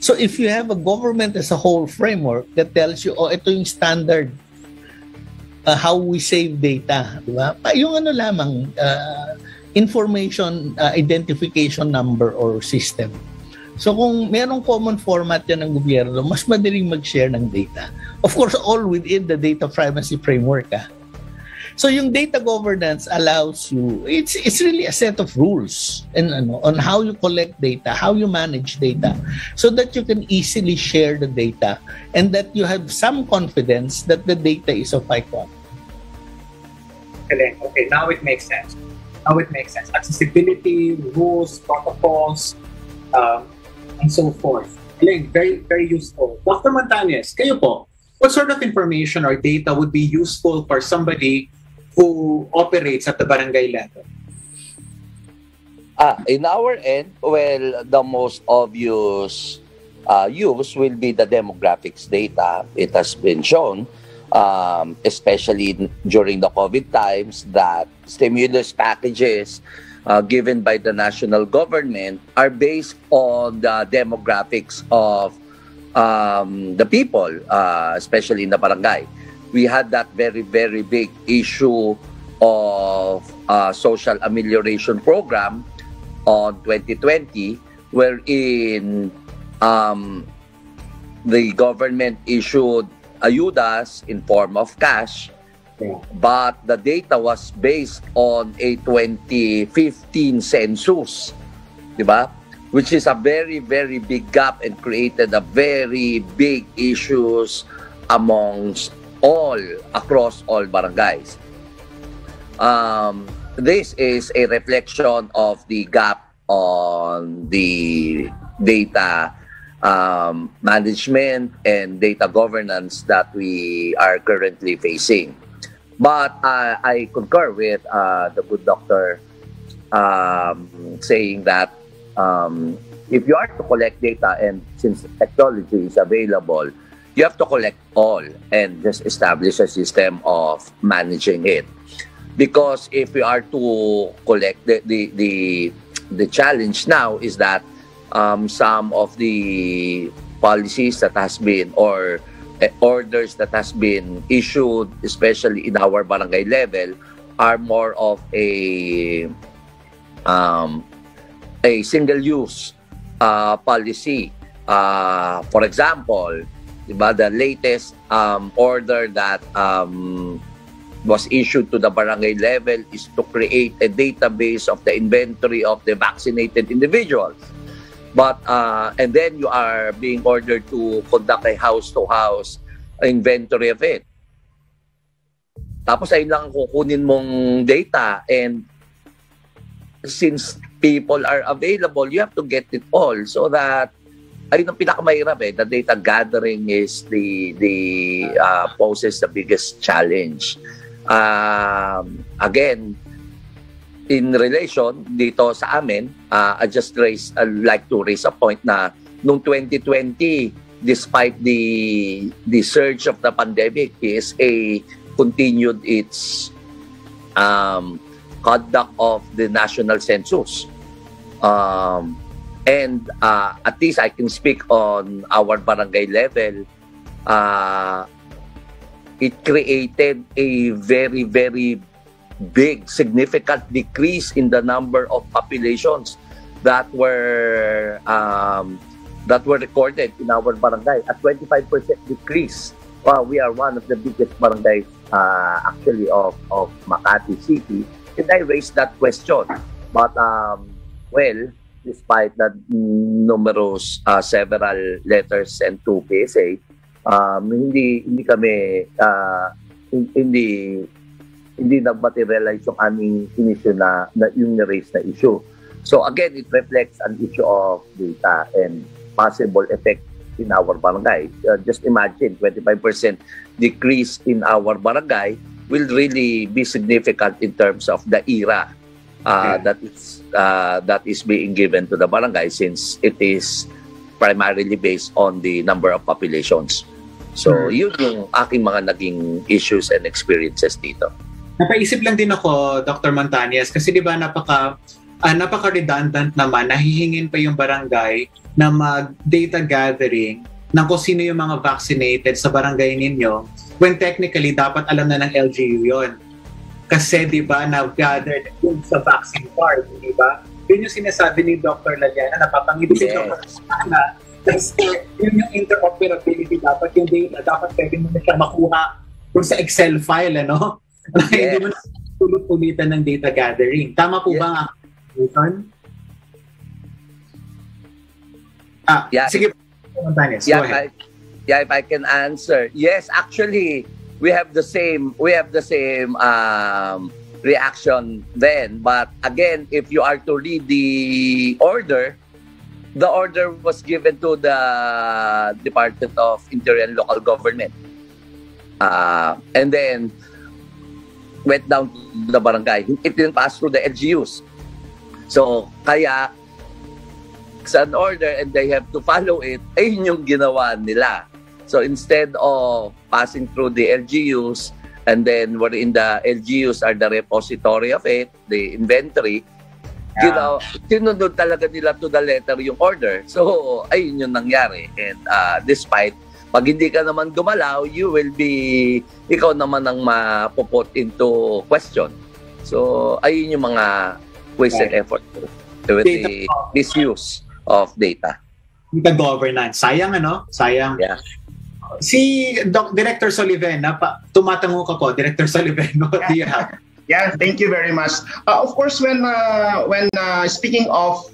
So if you have a government as a whole framework that tells you, ito yung standard, how we save data. Diba? Yung lamang, information identification number or system. So kung merong common format yan ng gobyerno, mas madaling mag-share ng data. Of course, all within the data privacy framework. So yung data governance allows you, it's really a set of rules on how you collect data, how you manage data, so that you can easily share the data and that you have some confidence that the data is of high quality. Okay, now it makes sense. Accessibility, rules, protocols, and so forth. Very, very useful. Dr. Montañez, kayo po, what sort of information or data would be useful for somebody who operates at the barangay level? In our end, well, the most obvious use will be the demographics data. It has been shown, especially during the COVID times, that stimulus packages given by the national government are based on the demographics of the people, especially in the barangay. We had that very, very big issue of social amelioration program on 2020, wherein the government issued ayudas in form of cash, but the data was based on a 2015 census, diba? Which is a very, very big gap and created a very big issues amongst across all barangays. This is a reflection of the gap on the data management and data governance that we are currently facing. But I concur with the good doctor saying that if you are to collect data, and since technology is available, you have to collect all and just establish a system of managing it. Because if we are to collect, the challenge now is that some of the policies that has been, or orders that has been issued, especially in our barangay level, are more of a single-use policy. For example, diba, the latest order that was issued to the barangay level is to create a database of the inventory of the vaccinated individuals. But and then you are being ordered to conduct a house-to-house inventory of it. Tapos ayun lang ang kukunin mong data, and since people are available, you have to get it all, so that ayun ang pinakamahirap the data gathering is the poses the biggest challenge. Again, in relation dito sa amin, I like to raise a point na noong 2020, despite the surge of the pandemic, PSA continued its conduct of the national census. And at least I can speak on our barangay level. It created a very, very big, significant decrease in the number of populations that were recorded in our barangay. A 25% decrease. Wow, we are one of the biggest barangays actually of Makati City. And I raised that question. But well, despite that numerous several letters sent to PSA, hindi nag-materialize yung aming issue na yung na-raise na issue. So again, it reflects an issue of data and possible effect in our barangay. Just imagine, 25% decrease in our barangay will really be significant in terms of the era that is being given to the barangay, since it is primarily based on the number of populations. So yun yung aking mga naging issues and experiences dito. Napaisip lang din ako, Dr. Montañez, kasi di ba napaka-redundant naman, nahihingin pa yung barangay na mag-data gathering ng kung sino yung mga vaccinated sa barangay ninyo, when technically dapat alam na ng LGU yon. Kasi di ba na-gathered yung sa vaccine card, di ba? Yun yung sinasabi ni Dr. Laliana, napapangiti si Dr. Laliana. Kasi yun yung interoperability, dapat yung data, dapat pwede mo na siya makuha kung sa Excel file, ano? Hindi mo na tulit-tulitan ng data gathering. Tama po ba nga, Newton? Sige, Montañez, go ahead. If I can answer. Yes, actually, we have the same reaction then. But again, if you are to read the order was given to the Department of Interior and Local Government. And then went down to the barangay. It didn't pass through the LGUs. So, kaya makes an order and they have to follow it, ay yun yung ginawa nila. So instead of passing through the LGUs, and then wherein the LGUs are the repository of it, the inventory, sinunod talaga nila to the letter yung order. So ayun yung nangyari. And despite, pag hindi ka naman gumalaw, ikaw naman ang mapuput into question. So ayun yung mga wasted effort with the misuse of data. Data governance. Sayang, Sayang. Yeah. Si Director Soliven, tumatango ka po. Director Soliven, what do you have? Yeah, thank you very much. Of course, when speaking of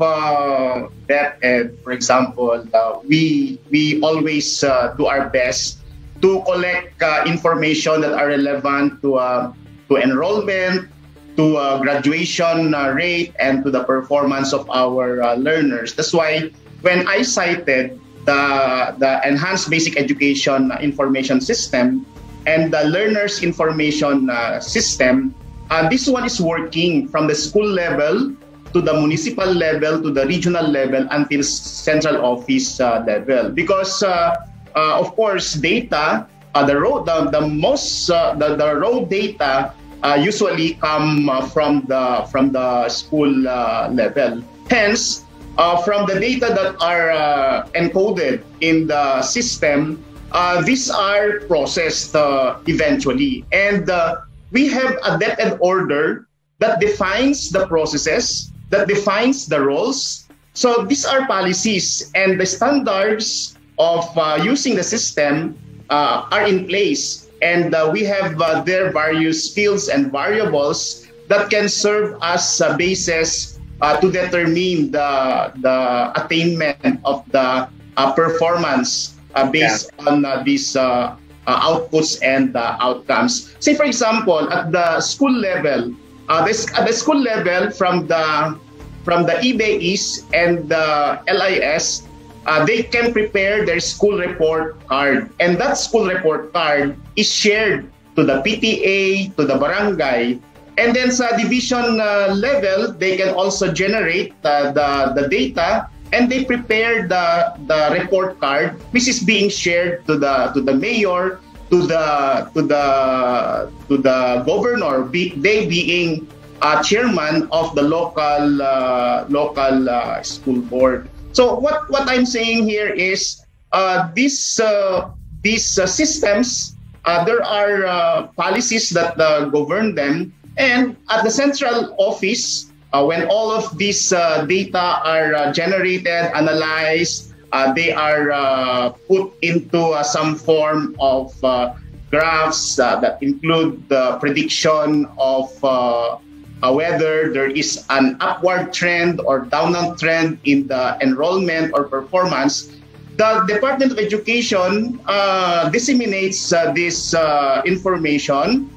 DepEd, for example, we always do our best to collect information that are relevant to enrollment, to graduation rate, and to the performance of our learners. That's why when I cited the Enhanced Basic Education Information System and the Learners Information System, this one is working from the school level to the municipal level to the regional level until central office level. Because of course, data, the raw data usually come from the school level. Hence, from the data that are encoded in the system, these are processed eventually. And we have a DepEd order that defines the processes, that defines the roles. So these are policies, and the standards of using the system are in place. And we have their various fields and variables that can serve as a basis to determine the attainment of the performance based on these outputs and outcomes. Say, for example, at the school level, at the school level, from the EBAEs and the LIS, they can prepare their school report card, and that school report card is shared to the PTA, to the barangay. And then sa division level, they can also generate the data, and they prepare the report card, which is being shared to the mayor, to the governor, they being chairman of the local school board. So what I'm saying here is these systems, there are policies that govern them. And at the central office, when all of these data are generated, analyzed, they are put into some form of graphs that include the prediction of whether there is an upward trend or downward trend in the enrollment or performance. The Department of Education disseminates this information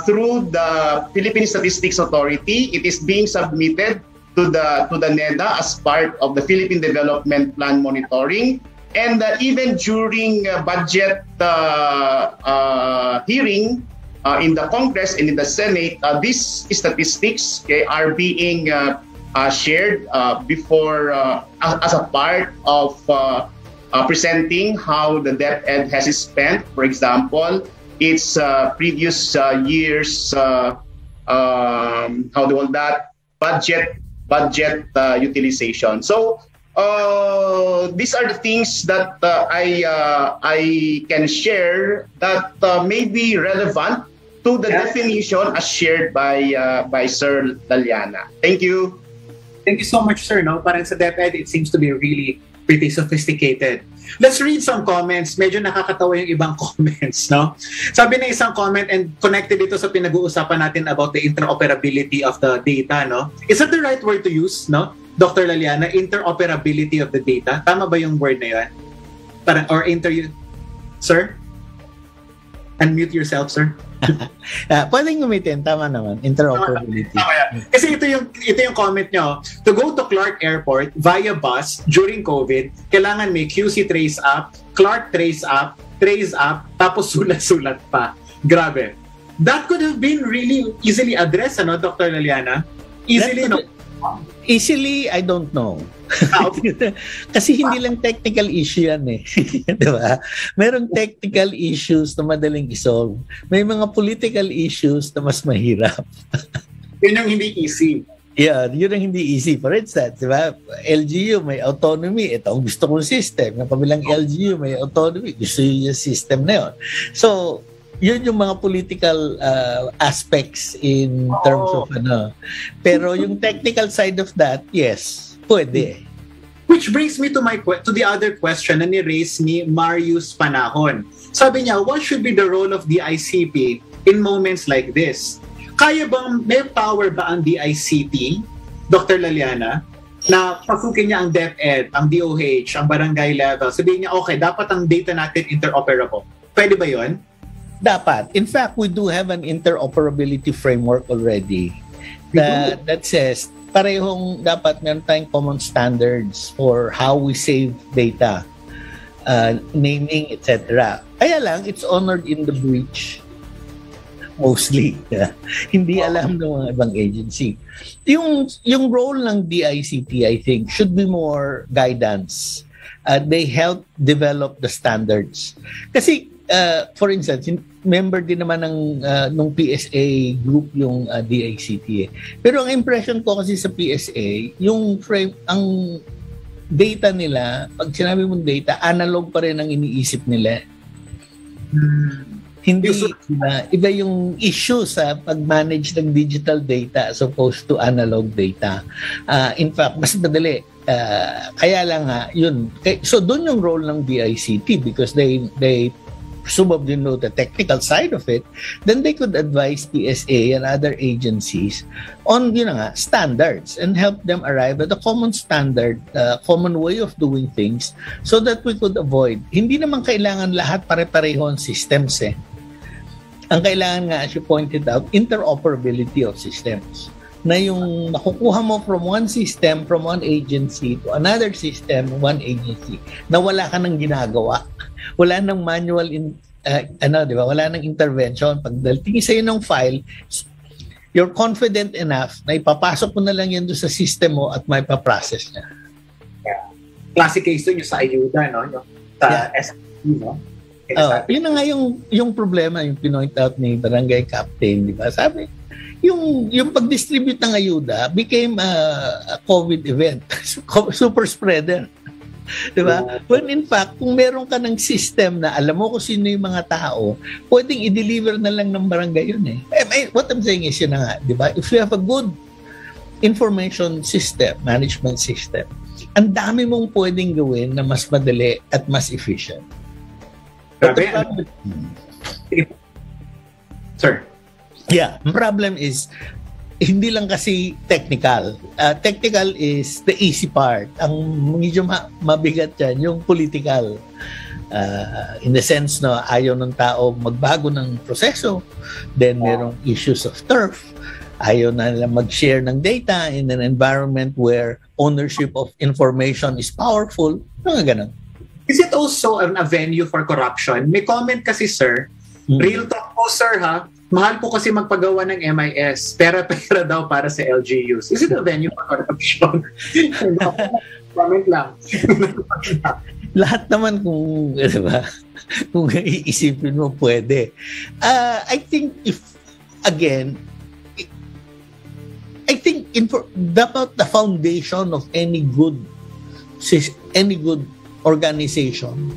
through the Philippine Statistics Authority. It is being submitted to the NEDA as part of the Philippine Development Plan monitoring. And even during budget hearing in the Congress and in the Senate, these statistics are being shared before as a part of presenting how the DepEd has spent, for example, its previous years, how do you call that, budget utilization. So these are the things that I can share that may be relevant to the definition as shared by Sir Daliana. Thank you. Thank you so much, sir. No, parang sa DepEd, it seems to be really pretty sophisticated. Let's read some comments. Medyo nakakatawa yung ibang comments, no? Sabi na isang comment, and connected ito sa pinag-uusapan natin about the interoperability of the data, no? Is that the right word to use, no? Dr. Laliana, interoperability of the data. Tama ba yung word na yun? Parang, or Sir? Unmute yourself, sir. Pwedeng umitin, tama naman. Interoperability. Kasi ito yung comment nyo. To go to Clark Airport via bus during COVID, kailangan may QC trace app, Clark trace app, tapos sulat-sulat pa. Grabe. That could have been really easily addressed, ano, Dr. Laliana? Easily, no? Easily, I don't know. Kasi hindi lang technical issue yan eh. Diba? Merong technical issues na madaling isolve. May mga political issues na mas mahirap. Yun yung hindi easy. Yeah, yun ang hindi easy. For instance, diba? LGU may autonomy. Ito ang gusto kong system. Yung kabilang LGU may autonomy. Gusto yung system na yun. So, yun yung mga political aspects in terms of ano. Pero yung technical side of that, yes, pwede. Which brings me to the other question na ni-raise ni Marius Panahon. Sabi niya, what should be the role of the ICT in moments like this? Kaya bang, may power ba ang DICT, Dr. Laliana, na pasukin niya ang DepEd, ang DOH, ang barangay level? Sabihin niya, okay, dapat ang data natin interoperable. Pwede ba yun? Dapat. In fact, we do have an interoperability framework already that says parehong dapat meron tayong common standards for how we save data, naming, etc. Kaya lang, it's honored in the breach mostly. Hindi alam ng mga ibang agency. Yung role ng DICT, I think, should be more guidance. They help develop the standards. Kasi, for instance, member din naman ng PSA group yung DICT eh. Pero ang impression ko kasi sa PSA, yung frame, ang data nila, pag sinabi mong data, analog pa rin ang iniisip nila. Hindi iba yung issue sa pag-manage ng digital data as opposed to analog data. In fact, mas madali. Kaya lang yun. So doon yung role ng DICT because they presumably know the technical side of it, then they could advise PSA and other agencies on standards and help them arrive at a common standard, common way of doing things so that we could avoid. Hindi naman kailangan lahat pare-pareho ang systems eh. Ang kailangan nga, as you pointed out, interoperability of systems. Na yung nakukuha mo from one system, from one agency to another system, one agency, na wala ka nang ginagawa. Wala nang manual diba? Wala nang intervention. Pag tingin sa'yo ng file, you're confident enough na ipapasok mo na lang yan doon sa system mo at may paprocess niya. Yeah. Classic case doon yung sa ayuda, no? Yung sa SAP, no? Yun na nga yung problema, yung pinoint out ni Barangay Captain, di ba? Sabi, yung pag-distribute ng ayuda became a COVID event. Super spreader. Diba? When in fact, kung meron ka ng system na alam mo kung sino yung mga tao, pwedeng i-deliver na lang ng barangay yun eh. What I'm saying is yun na nga, diba? If you have a good information system, management system, ang dami mong pwedeng gawin na mas madali at mas efficient. Sir. Yeah, the problem is hindi lang kasi technical. Technical is the easy part. Ang medyo mabigat yan, yung political. In the sense na ayaw ng tao magbago ng proseso. Then merong issues of turf. Ayaw na nila mag-share ng data in an environment where ownership of information is powerful. Mga ganun. Is it also a venue for corruption? May comment kasi, sir. Real talk po, sir, ha? Mahal po kasi magpagawa ng MIS. Pera-pera daw para sa LGUs. Is it a venue for corruption? Comment lang. Lahat naman kung, diba, kung iisipin mo, pwede. I think dapat the foundation of any good organization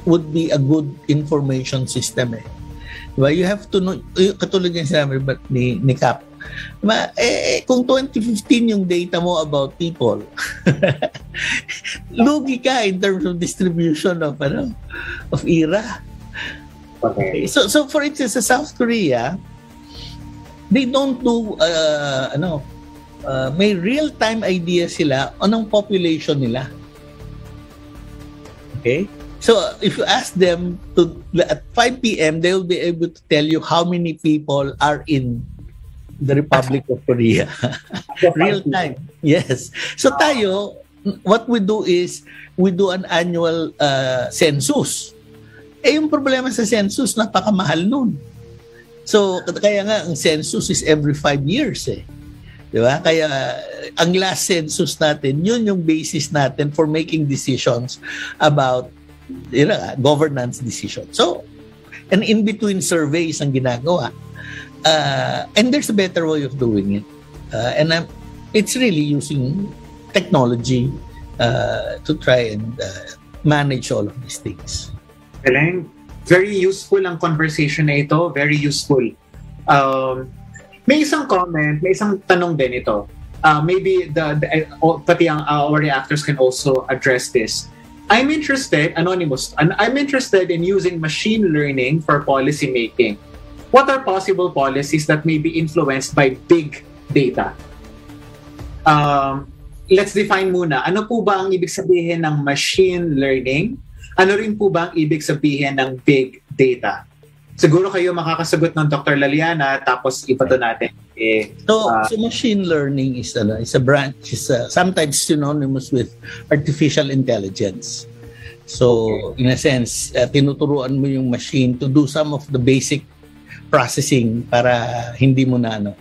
would be a good information system eh. Diba? You have to know, katulad yung sinabi ni Cap, kung 2015 yung data mo about people, lugi ka in terms of distribution of era. Okay. So for instance, sa South Korea, they don't do may real-time idea sila anong population nila. Okay? So, if you ask them at 5 p.m., they will be able to tell you how many people are in the Republic of Korea. Real time. Yes. So tayo, what we do is, we do an annual census. Yung problema sa census, napakamahal nun. So, kaya nga, ang census is every 5 years eh. Di ba? Kaya ang last census natin, yun yung basis natin for making decisions about governance decisions. So, and in between surveys ang ginagawa. And there's a better way of doing it. It's really using technology to try and manage all of these things. Galing. Very useful ang conversation na ito. Very useful. May isang comment, may isang tanong din ito. Maybe pati our reactors can also address this. I'm interested in using machine learning for policy making. What are possible policies that may be influenced by big data? Let's define muna. Ano po ba ang ibig sabihin ng machine learning? Ano rin po ba ang ibig sabihin ng big data? Siguro kayo makakasagot ng Dr. Laliana, tapos iba to natin. So machine learning is a branch, sometimes synonymous with artificial intelligence. So in a sense, tinuturuan mo yung machine to do some of the basic processing para hindi mo na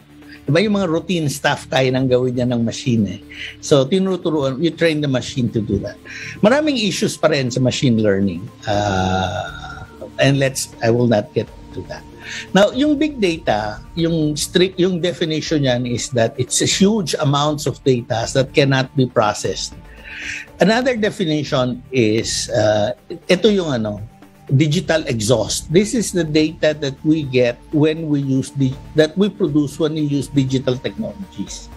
diba yung mga routine stuff kaya nang gawin niya ng machine eh. So tinuturuan, you train the machine to do that. Maraming issues pa rin sa machine learning. And I will not get to that. Now, yung big data, yung definition niyan is that it's a huge amounts of data that cannot be processed. Another definition is ito yung digital exhaust. This is the data that we get when we produce when we use digital technologies.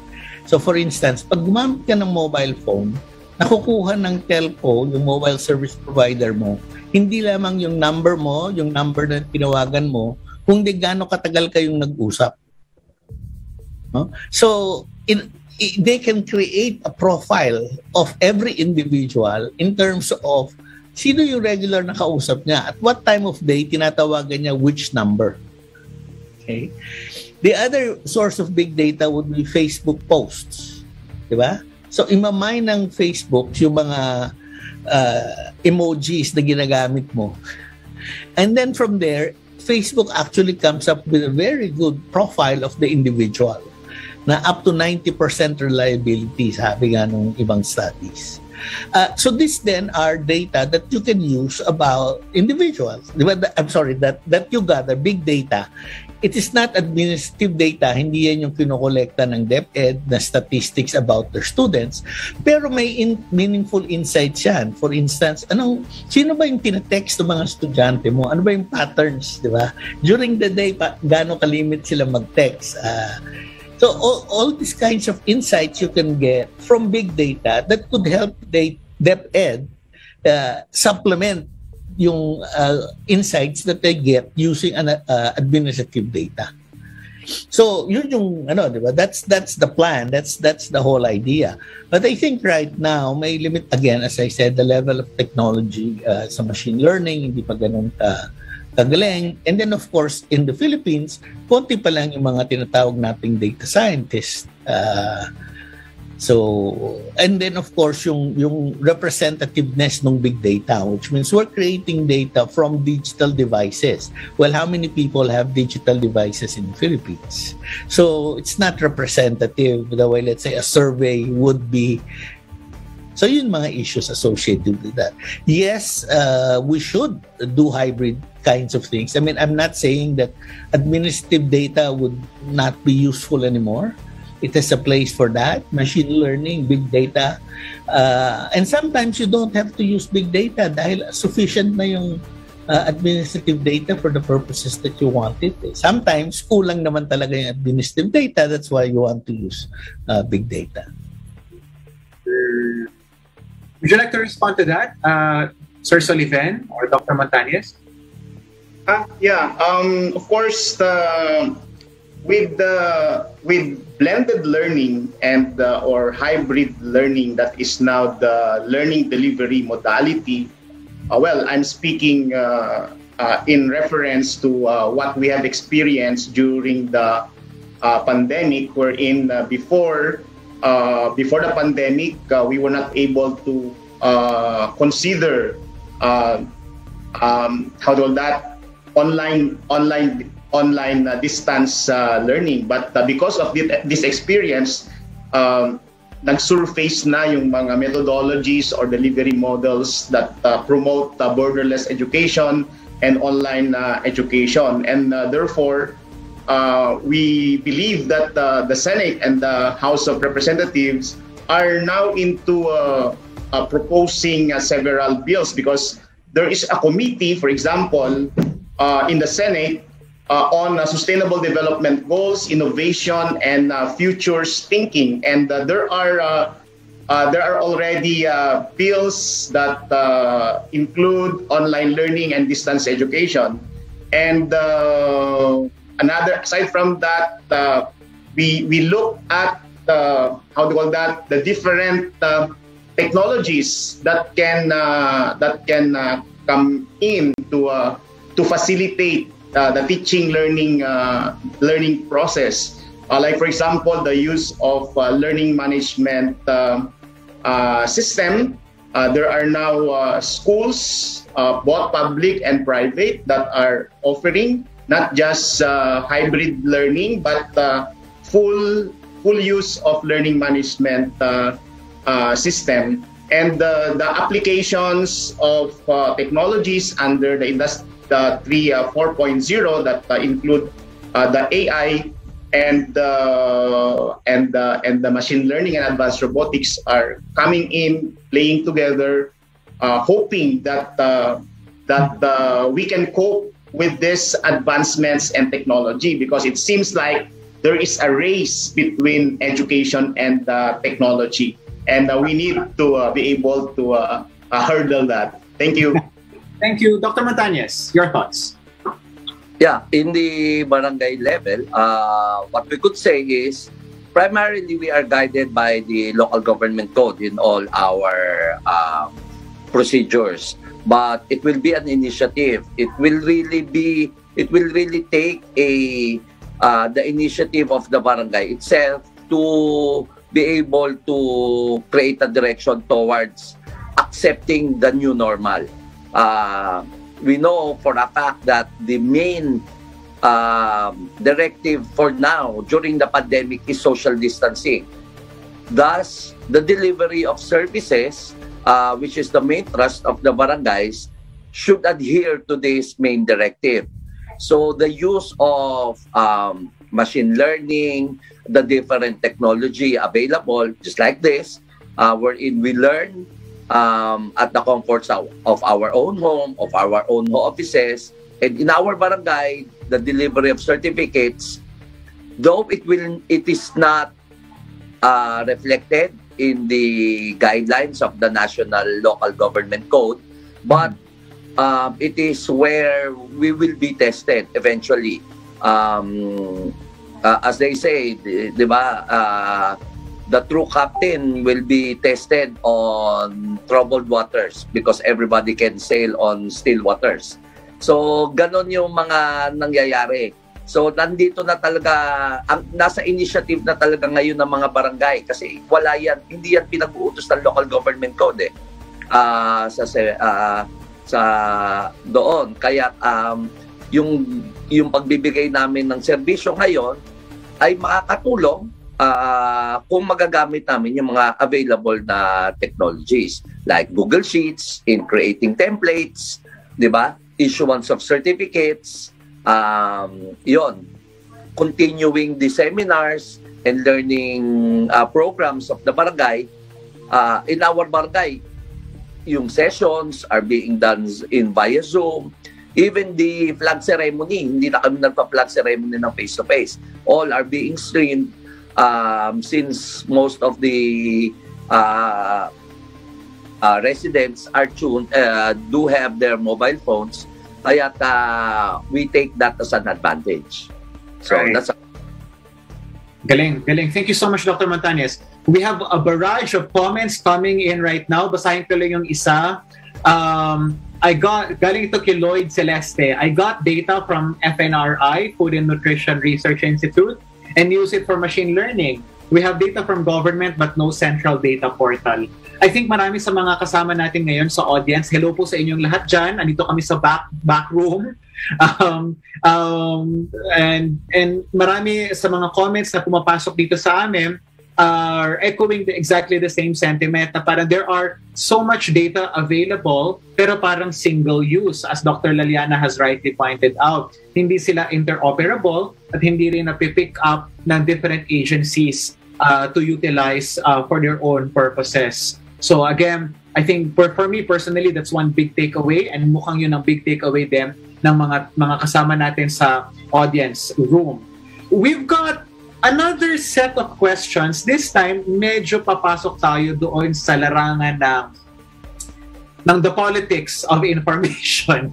So for instance, pag gumamit ka ng mobile phone, nakukuha ng telco, yung mobile service provider mo, hindi lamang yung number mo, yung number na tinawagan mo, kung di gaano katagal kayong nag-usap. No? So they can create a profile of every individual in terms of sino yung regular na kausap niya at what time of day tinatawagan niya which number. Okay? The other source of big data would be Facebook posts. Diba? So, imamine ng Facebook yung mga emojis na ginagamit mo. And then from there, Facebook actually comes up with a very good profile of the individual na up to 90% reliability, sabi nga nung ibang studies. So this then are data that you can use about individuals. I'm sorry, that you gather, big data. It is not administrative data, hindi yan yung kinokolekta ng DepEd na statistics about their students, pero may meaningful insights yan. For instance, sino ba yung tinatext ng mga estudyante mo? Ano ba yung patterns, di ba? During the day, gaano kalimit sila mag-text? So all these kinds of insights you can get from big data that could help DepEd supplement yung insights that they get using administrative data. So yun yung diba? That's the plan. That's the whole idea. But I think right now may limit again, as I said, the level of technology sa machine learning hindi pa ganun kagaling. And then of course, in the Philippines, konti pa lang yung mga tinatawag nating data scientists. And then of course, yung representativeness ng big data, which means we're creating data from digital devices. Well, how many people have digital devices in the Philippines? So it's not representative the way, let's say, a survey would be. So yun mga issues associated with that. Yes, we should do hybrid kinds of things. I mean, I'm not saying that administrative data would not be useful anymore. It has a place for that. Machine learning, big data. And sometimes you don't have to use big data dahil sufficient na yung administrative data for the purposes that you want it. Sometimes kulang naman talaga yung administrative data. That's why you want to use big data. Would you like to respond to that, Sir Soliven or Dr. Montañez? Of course, with blended learning and or hybrid learning, that is now the learning delivery modality. I'm speaking in reference to what we have experienced during the pandemic, wherein before the pandemic, we were not able to consider online online distance learning. But because of this experience, nag-surface na yung mga methodologies or delivery models that promote borderless education and online education. And therefore, we believe that the Senate and the House of Representatives are now into proposing several bills, because there is a committee, for example, in the Senate on sustainable development goals, innovation, and futures thinking. And there are already bills that include online learning and distance education. And aside from that, we look at the different technologies that can come in to facilitate the teaching learning process. Like, for example, the use of learning management system. There are now schools, both public and private, that are offering not just hybrid learning, but full use of learning management system. And the applications of technologies under the Industry 4.0 that include the AI and the machine learning and advanced robotics are coming in, playing together, hoping that we can cope with these advancements and technology, because it seems like there is a race between education and technology, and we need to be able to hurdle that. Thank you. Thank you. Dr. Montañez, your thoughts? Yeah, in the barangay level, what we could say is primarily we are guided by the local government code in all our procedures. But it will be an initiative. It will really take the initiative of the barangay itself to be able to create a direction towards accepting the new normal. We know for a fact that the main directive for now during the pandemic is social distancing. Thus, the delivery of services, which is the main thrust of the barangays, should adhere to this main directive. So the use of machine learning, the different technology available, just like this, wherein we learn at the comforts of our own home, of our own offices, and in our barangay, the delivery of certificates, though it is not reflected in the guidelines of the National Local Government Code, but it is where we will be tested eventually. As they say, di ba, the true captain will be tested on troubled waters because everybody can sail on still waters. So, ganon yung mga nangyayari. So, nandito na talaga, nasa initiative na talaga ngayon ng mga barangay kasi wala yan, hindi yan pinag-uutos ng local government code sa doon. Kaya yung pagbibigay namin ng serbisyo ngayon ay makakatulong kung magagamit namin yung mga available na technologies like Google Sheets in creating templates, di ba? Issuance of certificates, continuing the seminars and learning programs of the barangay. In our barangay, yung sessions are being done via Zoom. Even the flag ceremony, hindi na kami nagpa-flag ceremony ng face-to-face. All are being streamed since most of the residents are do have their mobile phones. Kaya we take that as an advantage. So right. That's Galing. Thank you so much, Dr. Montañez. We have a barrage of comments coming in right now. Basahin ko lang yung isa. Galing ito kay Lloyd Celeste. I got data from FNRI, Food and Nutrition Research Institute, and use it for machine learning. We have data from government but no central data portal. I think marami sa mga kasama natin ngayon sa audience, hello po sa inyong lahat dyan. Andito kami sa back room. And marami sa mga comments na pumapasok dito sa amin are echoing exactly the same sentiment na parang there are so much data available pero parang single use, as Dr. Laliana has rightly pointed out. Hindi sila interoperable at hindi rin napipick up ng different agencies to utilize for their own purposes. So again, I think for me personally, that's one big takeaway, and mukhang yun ang big takeaway din ng mga kasama natin sa audience room. We've got another set of questions. This time, medyo papasok tayo doon sa larangan ng the politics of information.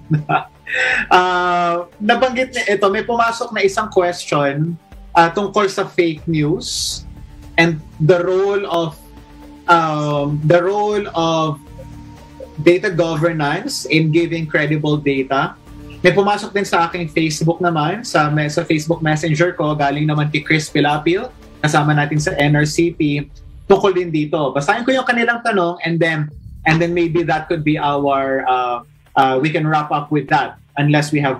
Nabanggit na ito, may pumasok na isang question tungkol sa fake news and the role of data governance in giving credible data. May pumasok din sa aking Facebook naman, sa Facebook Messenger ko, galing naman kay Chris Pilapil, kasama natin sa NRCP, tungkol din dito. Basahin ko yung kanilang tanong and then maybe that could be our, we can wrap up with that unless we have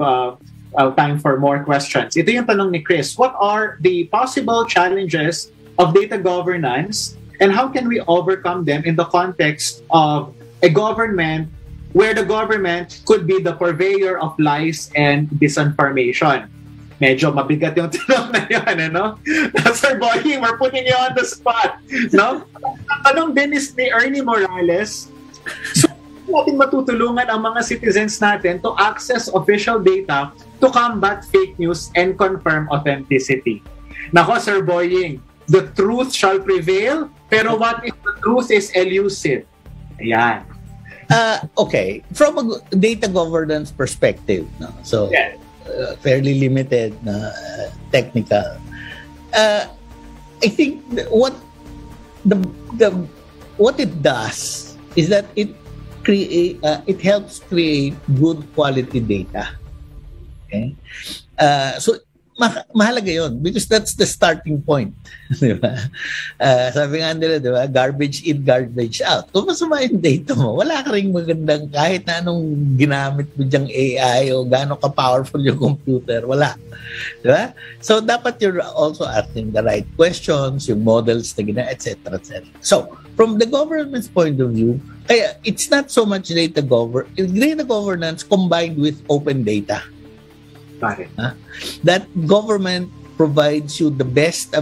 time for more questions. Ito yung tanong ni Chris. What are the possible challenges of data governance and how can we overcome them in the context of a government where the government could be the purveyor of lies and disinformation? Medyo mabigat yung tanong na yun, no? Sir Boy, we're putting you on the spot, no? Ang tanong din is ni Ernie Morales, so natin matutulungan ang mga citizens natin to access official data to combat fake news and confirm authenticity. Nako, Sir Boying, the truth shall prevail, pero what if the truth is elusive? Ayan. Okay, from a data governance perspective, no? So yeah. Fairly limited, technical. I think what it does is that it helps create good quality data. Okay, so mahalaga yun because that's the starting point. Diba? Sabi nga nila, diba? Garbage in, garbage out. Kung masama yung data mo, wala ka rin magandang kahit na anong ginamit mo dyang AI o gaano ka-powerful yung computer. Wala. Diba? So, dapat you're also asking the right questions, yung models na etc. So, from the government's point of view, kaya it's not so much data governance combined with open data. That government provides you the best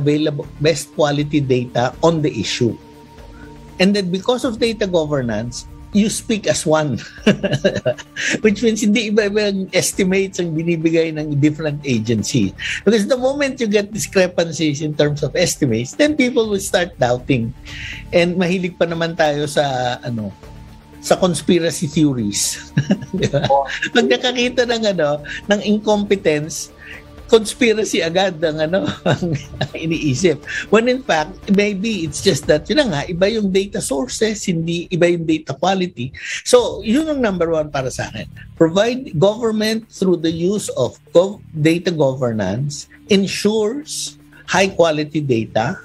quality data on the issue. And then because of data governance, you speak as one. Which means hindi iba-iba ang estimates ang binibigay ng different agency. Because the moment you get discrepancies in terms of estimates, then people will start doubting. And mahilig pa naman tayo sa sa conspiracy theories. Diba? Pag nakakita ng incompetence, conspiracy agad ang iniisip. When in fact, maybe it's just that iba yung data sources, hindi iba yung data quality. So, yun ang number one para sa akin. Provide government through the use of data governance ensures high quality data,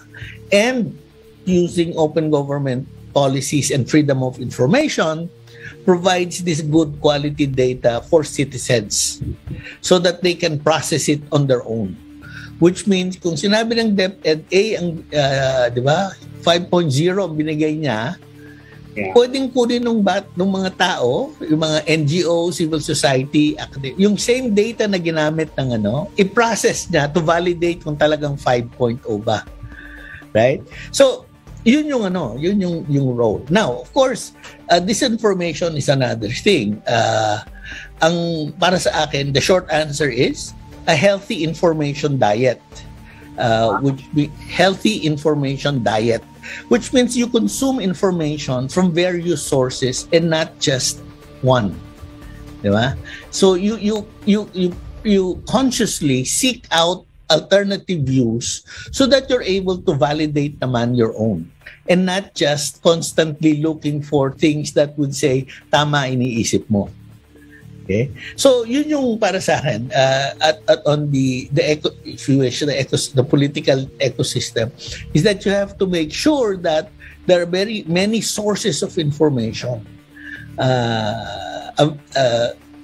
and using open government policies and freedom of information provides this good quality data for citizens so that they can process it on their own. Which means, kung sinabi ng DepEd ang 5.0 binigay niya, pwedeng kunin ng mga tao, yung mga NGO, civil society, yung same data na ginamit ng i-process niya to validate kung talagang 5.0 ba. Right? So, yun yung role. Now, of course, disinformation is another thing. Ang para sa akin, the short answer is a healthy information diet. Healthy information diet, which means you consume information from various sources and not just one. Diba? So you consciously seek out alternative views so that you're able to validate naman your own and not just constantly looking for things that would say tama iniisip mo. Okay? So, yun yung para sa akin at on the if you wish, the political ecosystem is that you have to make sure that there are very many sources of information.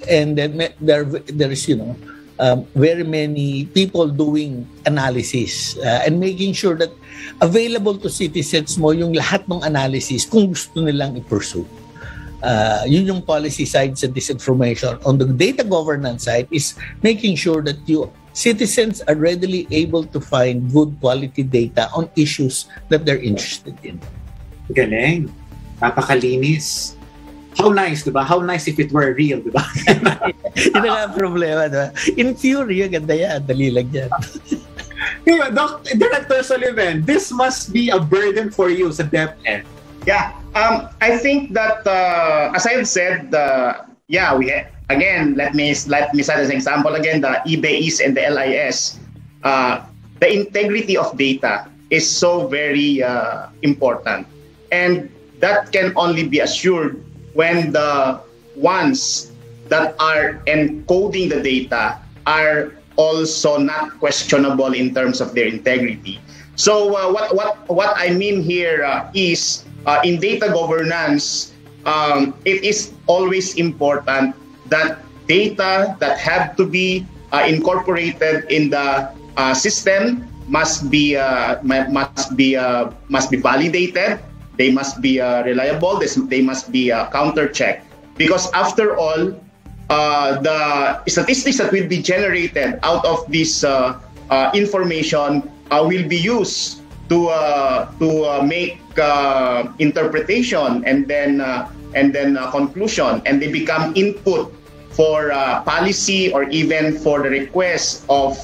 And then there is, very many people doing analysis and making sure that available to citizens mo yung lahat ng analysis kung gusto nilang i-pursue. Yun yung policy side sa disinformation. On the data governance side is making sure that citizens are readily able to find good quality data on issues that they're interested in. Galing. Napakalinis. How nice, diba? How nice if it were real, diba? Yun ang problema, diba? In theory, ganda yan. Dali lang yan. Director Soliven, this must be a burden for you sa DepEd. Yeah, I think that as I have said, again, let me cite as an example again the EBAIS and the LIS. The integrity of data is so very important, and that can only be assured when the ones that are encoding the data are also not questionable in terms of their integrity. So what I mean here is. In data governance, it is always important that data that have to be incorporated in the system must be validated. They must be reliable. They must be counter-checked. Because after all, the statistics that will be generated out of this information will be used to make interpretation and then conclusion, and they become input for policy or even for the request of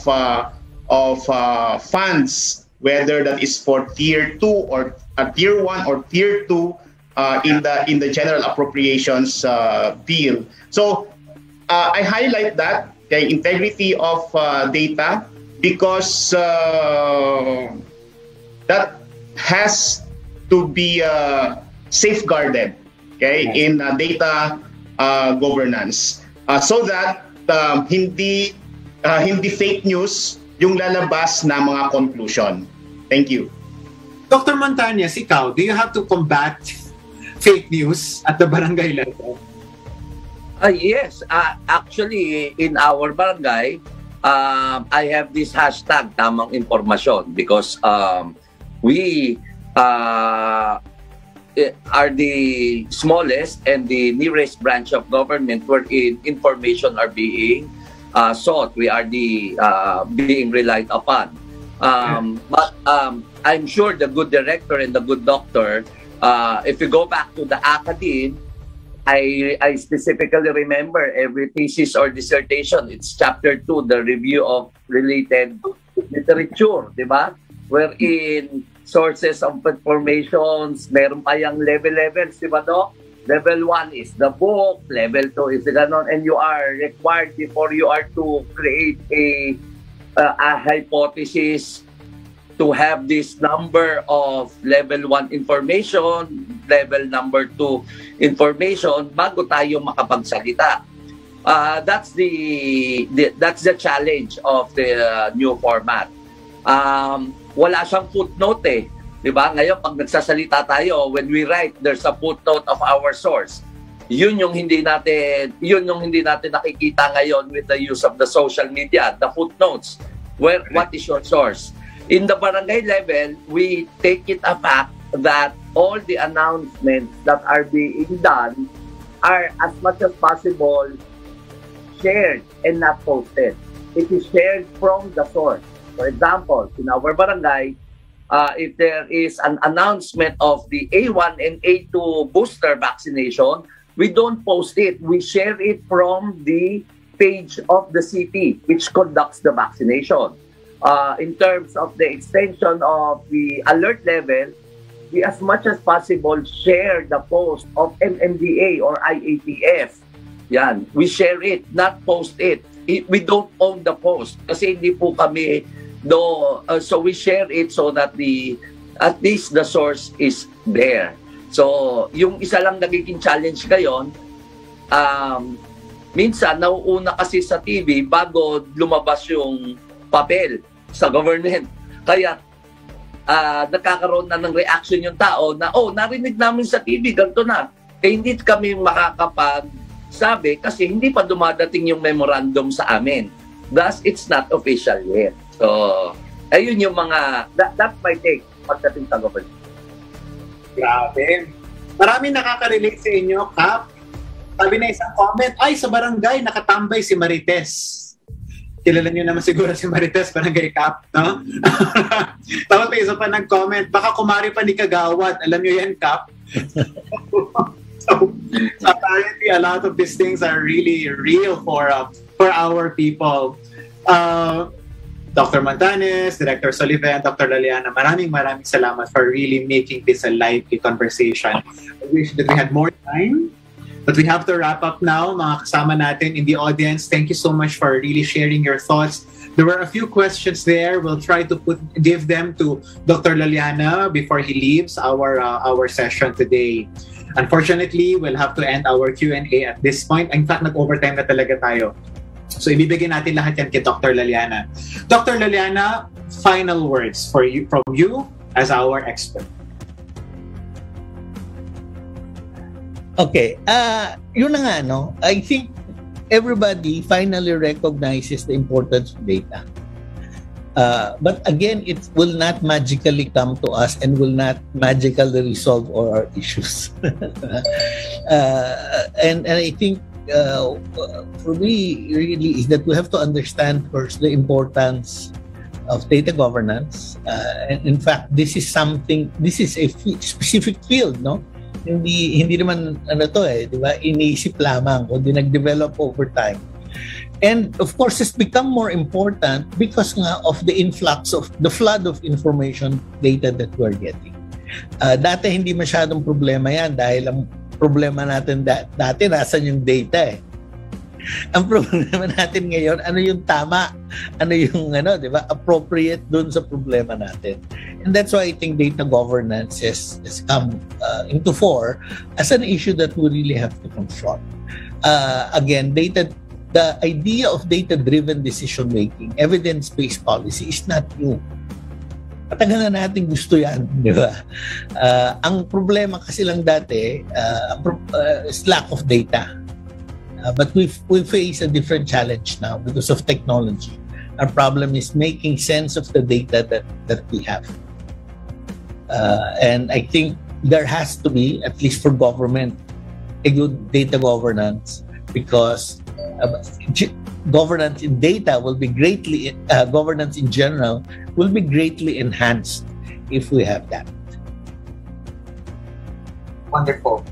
funds, whether that is for tier 2 or tier 1 or tier 2 in the general appropriations bill. So I highlight that the integrity of data because that has to be safeguarded, okay, in data governance, so that hindi fake news yung lalabas na mga conclusion. Thank you. Dr. Montañez, ikaw, do you have to combat fake news at the barangay level? Yes, actually in our barangay, I have this hashtag tamang informasyon because we are the smallest and the nearest branch of government wherein information are being sought. We are the being relied upon. But I'm sure the good director and the good doctor, if you go back to the academe, I specifically remember every thesis or dissertation. It's chapter 2, the review of related literature, di ba? Wherein sources of informations, meron pa yung levels, di ba, no? Level 1 is the book, level 2 is the ganon, and you are required before you are to create a hypothesis to have this number of level 1 information, level number 2 information bago tayo makapagsalita. That's the challenge of the new format. Wala siyang footnote eh. Diba? Ngayon, pag nagsasalita tayo, when we write, there's a footnote of our source. Yun yung hindi natin nakikita ngayon with the use of the social media, the footnotes. What is your source? In the barangay level, we take it a fact that all the announcements that are being done are as much as possible shared and not posted. It is shared from the source. For example, in our barangay, if there is an announcement of the A1 and A2 booster vaccination, we don't post it. We share it from the page of the city, which conducts the vaccination. In terms of the extension of the alert level, we as much as possible share the post of MMDA or IATF. Yan. We share it, not post it. We don't own the post kasi hindi po kami so we share it so that at least the source is there. So yung isa lang nagiging challenge ngayon, minsan nauuna kasi sa TV bago lumabas yung papel sa government. Kaya nagkakaroon na ng reaction yung tao na, narinig namin sa TV, ganito na. Kaya hindi kami makakapagsabi kasi hindi pa dumadating yung memorandum sa amin. Thus, it's not official yet. So, ayun yung mga, that's my take pagdating sa government. Grabe. Maraming nakaka-relate sa inyo, Kap. Sabi na isang comment, sa barangay, nakatambay si Marites. Kilala niyo naman siguro si Marites, barangay Kap, no? Tapos may isa pa nag-comment, baka kumari pa ni Kagawad. Alam niyo yan, Kap? So, apparently, a lot of these things are really real for our people. Dr. Montanes, Director Sullivan, Dr. Laliana, maraming salamat for really making this a lively conversation. I wish that we had more time, but we have to wrap up now. Mga kasama natin in the audience, thank you so much for really sharing your thoughts. There were a few questions there. We'll try to give them to Dr. Laliana before he leaves our session today. Unfortunately, we'll have to end our Q&A at this point. In fact, nag-overtime na talaga tayo. So ibibigay natin lahat yan kay Dr. Laliana. Dr. Laliana, final words from you as our expert. Okay. Yun na nga, no? I think everybody finally recognizes the importance of data. But again, it will not magically come to us and will not magically resolve all our issues. And I think for me, really, is that we have to understand first the importance of data governance. And in fact, this is a specific field, no? Hindi naman di ba? Iniisip lamang o nag-develop over time. And of course, it's become more important because nga of the influx of the flood of information data that we're getting. Dati hindi masyadong problema yan dahil ang problema natin dati nasan yung data eh. Ang problema natin ngayon, ano yung tama, ano yung di ba, appropriate dun sa problema natin. And that's why I think data governance has come into fore as an issue that we really have to confront. Again, the idea of data-driven decision-making, evidence-based policy is not new. Matagal na natin gusto yan, di ba? Ang problema kasi lang dati is lack of data. But we face a different challenge now because of technology. Our problem is making sense of the data that we have. And I think there has to be, at least for government, a good data governance because governance in data will be greatly, governance in general will be greatly enhanced if we have that. Wonderful.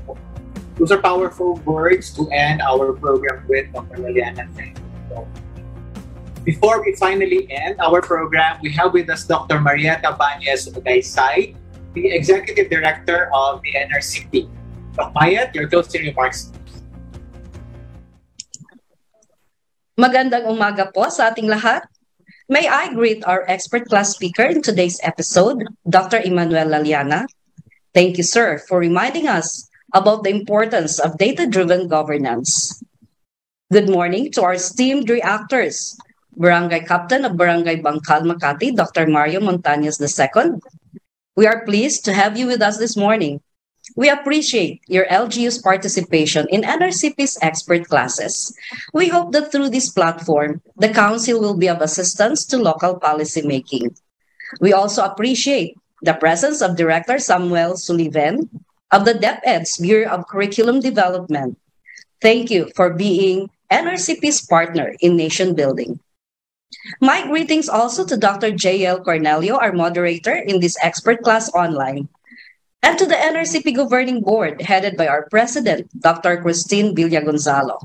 Those are powerful words to end our program with, Dr. Laliana. Thank you. Before we finally end our program, we have with us Dr. Marietta Bañez Ugaysay, the Executive Director of the NRCP. Dr. Mariette, your closing remarks. Magandang umaga po sa ating lahat. May I greet our expert class speaker in today's episode, Dr. Emmanuel Laliana. Thank you, sir, for reminding us about the importance of data-driven governance. Good morning to our esteemed reactors, Barangay Captain of Barangay Bangkal, Makati, Dr. Mario Montañez II. We are pleased to have you with us this morning. We appreciate your LGU's participation in NRCP's expert classes. We hope that through this platform, the Council will be of assistance to local policymaking. We also appreciate the presence of Director Samuel Sullivan of the DepEd's Bureau of Curriculum Development. Thank you for being NRCP's partner in nation building. My greetings also to Dr. J.L. Cornelio, our moderator in this expert class online, and to the NRCP Governing Board, headed by our President, Dr. Christine Villagonzalo.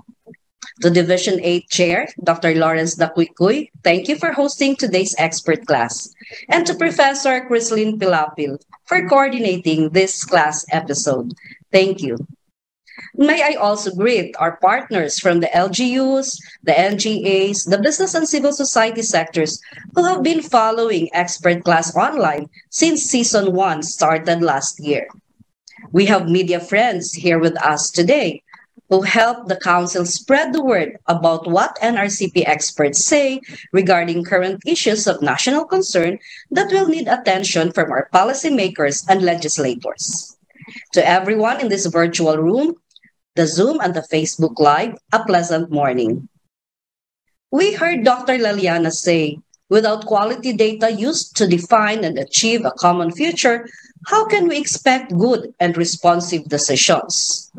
To Division 8 Chair, Dr. Lawrence Dacuicuy, thank you for hosting today's expert class. And to Professor Crislin Pilapil for coordinating this class episode. Thank you. May I also greet our partners from the LGUs, the NGAs, the business and civil society sectors who have been following expert class online since Season 1 started last year. We have media friends here with us today who helped the Council spread the word about what NRCP experts say regarding current issues of national concern that will need attention from our policymakers and legislators. To everyone in this virtual room, the Zoom and the Facebook Live, a pleasant morning. We heard Dr. Laliana say, without quality data used to define and achieve a common future, how can we expect good and responsive decisions?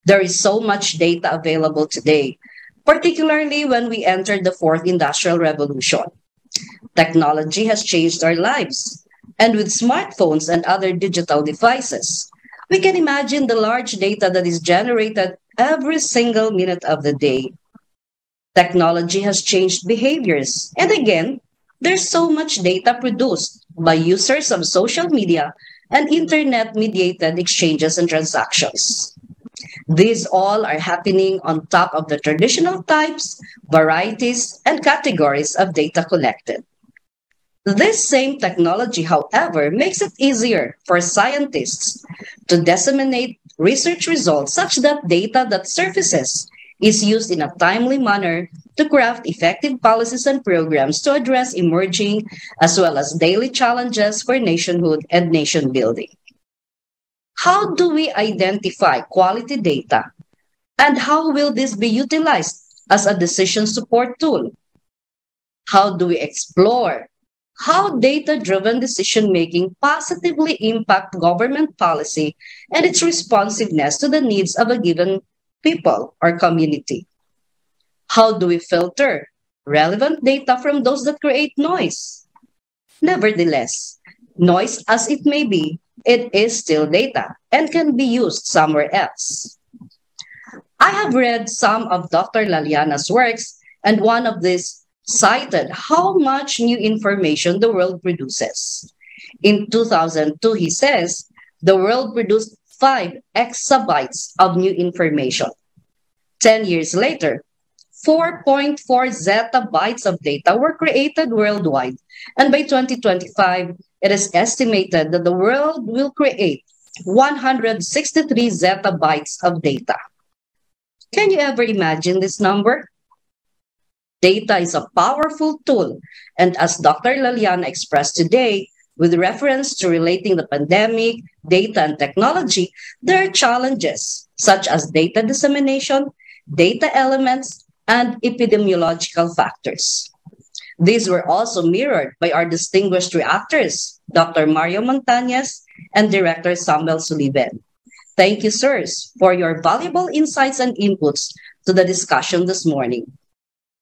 There is so much data available today, particularly when we entered the fourth industrial revolution. Technology has changed our lives, and with smartphones and other digital devices, we can imagine the large data that is generated every single minute of the day. Technology has changed behaviors, and again, there's so much data produced by users of social media and internet-mediated exchanges and transactions. These all are happening on top of the traditional types, varieties, and categories of data collected. This same technology, however, makes it easier for scientists to disseminate research results such that data that surfaces is used in a timely manner to craft effective policies and programs to address emerging as well as daily challenges for nationhood and nation building. How do we identify quality data, and how will this be utilized as a decision support tool? How do we explore how data-driven decision-making positively impact government policy and its responsiveness to the needs of a given people or community? How do we filter relevant data from those that create noise? Nevertheless, noise as it may be, it is still data and can be used somewhere else. I have read some of Dr. Laliana's works, and one of these cited how much new information the world produces. In 2002, he says, the world produced 5 exabytes of new information. 10 years later, 4.4 zettabytes of data were created worldwide, and by 2025, it is estimated that the world will create 163 zettabytes of data. Can you ever imagine this number? Data is a powerful tool, and as Dr. Laliana expressed today, with reference to relating the pandemic, data, and technology, there are challenges such as data dissemination, data elements, and epidemiological factors. These were also mirrored by our distinguished reactors, Dr. Mario Montañez and Director Samuel Sullivan. Thank you, sirs, for your valuable insights and inputs to the discussion this morning.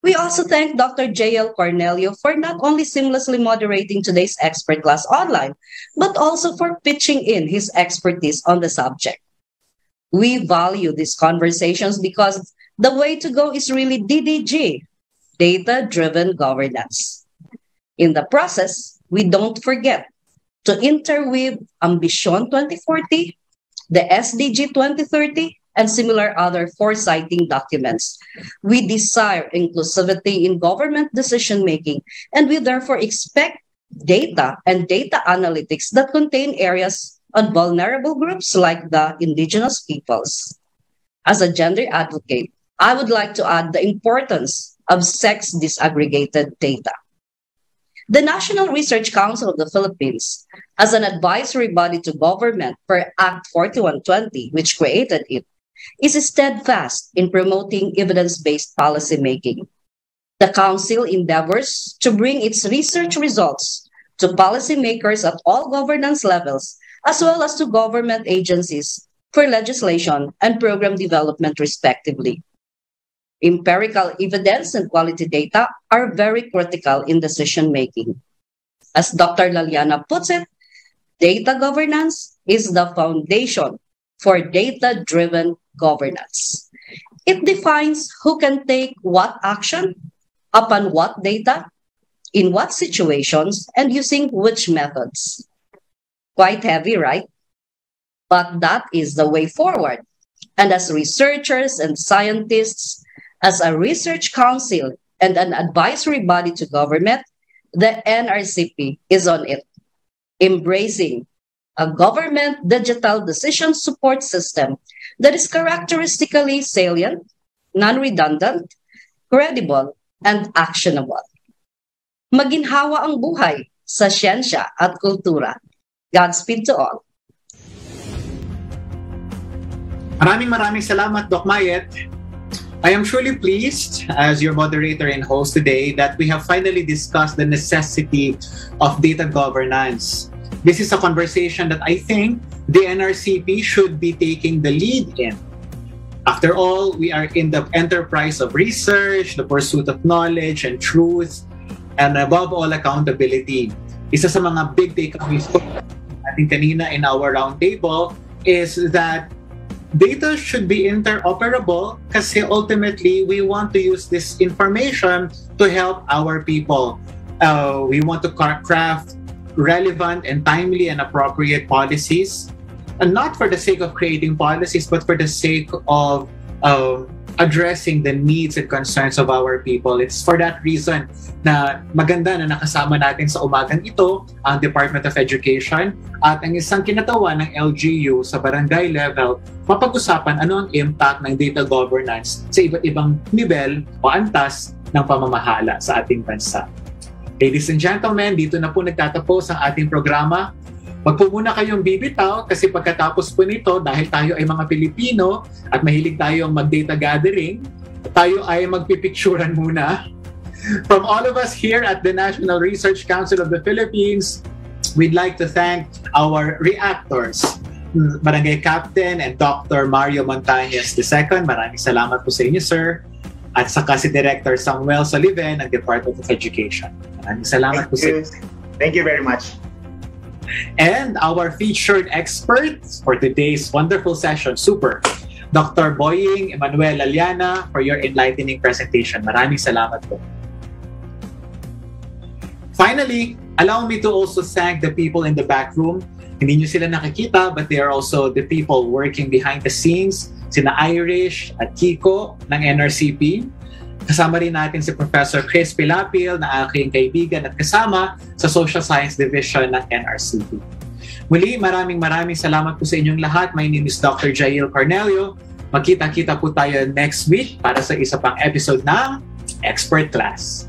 We also thank Dr. J.L. Cornelio for not only seamlessly moderating today's expert class online, but also for pitching in his expertise on the subject. We value these conversations because the way to go is really DDG, data-driven governance. In the process, we don't forget to interweave Ambition 2040, the SDG 2030, and similar other foresighting documents. We desire inclusivity in government decision-making, and we therefore expect data and data analytics that contain areas on vulnerable groups like the indigenous peoples. As a gender advocate, I would like to add the importance of sex disaggregated data. The National Research Council of the Philippines, as an advisory body to government per Act 4120, which created it, is steadfast in promoting evidence-based policymaking. The Council endeavors to bring its research results to policymakers at all governance levels, as well as to government agencies for legislation and program development, respectively. Empirical evidence and quality data are very critical in decision-making. As Dr. Laliana puts it, data governance is the foundation for data-driven governance. It defines who can take what action, upon what data, in what situations, and using which methods. Quite heavy, right? But that is the way forward. And as researchers and scientists, as a research council and an advisory body to government, the NRCP is on it, embracing a government digital decision support system that is characteristically salient, non-redundant, credible, and actionable. Maginhawa ang buhay sa siyensya at kultura. Godspeed to all. Maraming salamat, Doc Mayet. I am truly pleased as your moderator and host today that we have finally discussed the necessity of data governance. This is a conversation that I think the NRCP should be taking the lead in. After all, we are in the enterprise of research, the pursuit of knowledge and truth, and above all, accountability. Isa sa mga big takeaways ko natin kanina in our roundtable is that data should be interoperable kasi ultimately we want to use this information to help our people. We want to craft relevant and timely and appropriate policies, and not for the sake of creating policies, but for the sake of addressing the needs and concerns of our people. It's for that reason na maganda na nakasama natin sa umagang ito ang Department of Education at ang isang kinatawan ng LGU sa barangay level, mapag-usapan ano ang impact ng data governance sa iba't ibang nivel o antas ng pamamahala sa ating bansa. Ladies and gentlemen, dito na po nagtatapos ang ating programa. Wag po muna kayong bibitaw kasi pagkatapos po nito, dahil tayo ay mga Pilipino at mahilig tayong mag-data gathering, tayo ay magpipicturan muna. From all of us here at the National Research Council of the Philippines, we'd like to thank our reactors, Barangay Captain and Dr. Mario Montañez II. Maraming salamat po sa inyo, sir. At saka si Director Samuel Soliven ng Department of Education. Maraming salamat po sa inyo. Thank you very much. And our featured experts for today's wonderful session, Super, Dr. Boying Emmanuel Aliana, for your enlightening presentation. Maraming salamat po. Finally, allow me to also thank the people in the back room. Hindi nyo sila nakikita, but they are also the people working behind the scenes, sina Irish at Kiko ng NRCP. Kasama rin natin si Professor Chris Pilapil na aking kaibigan at kasama sa Social Science Division ng NRCP. Muli, maraming salamat po sa inyong lahat. My name is Dr. Jail Cornelio. Magkita-kita po tayo next week para sa isa pang episode ng Expert Class.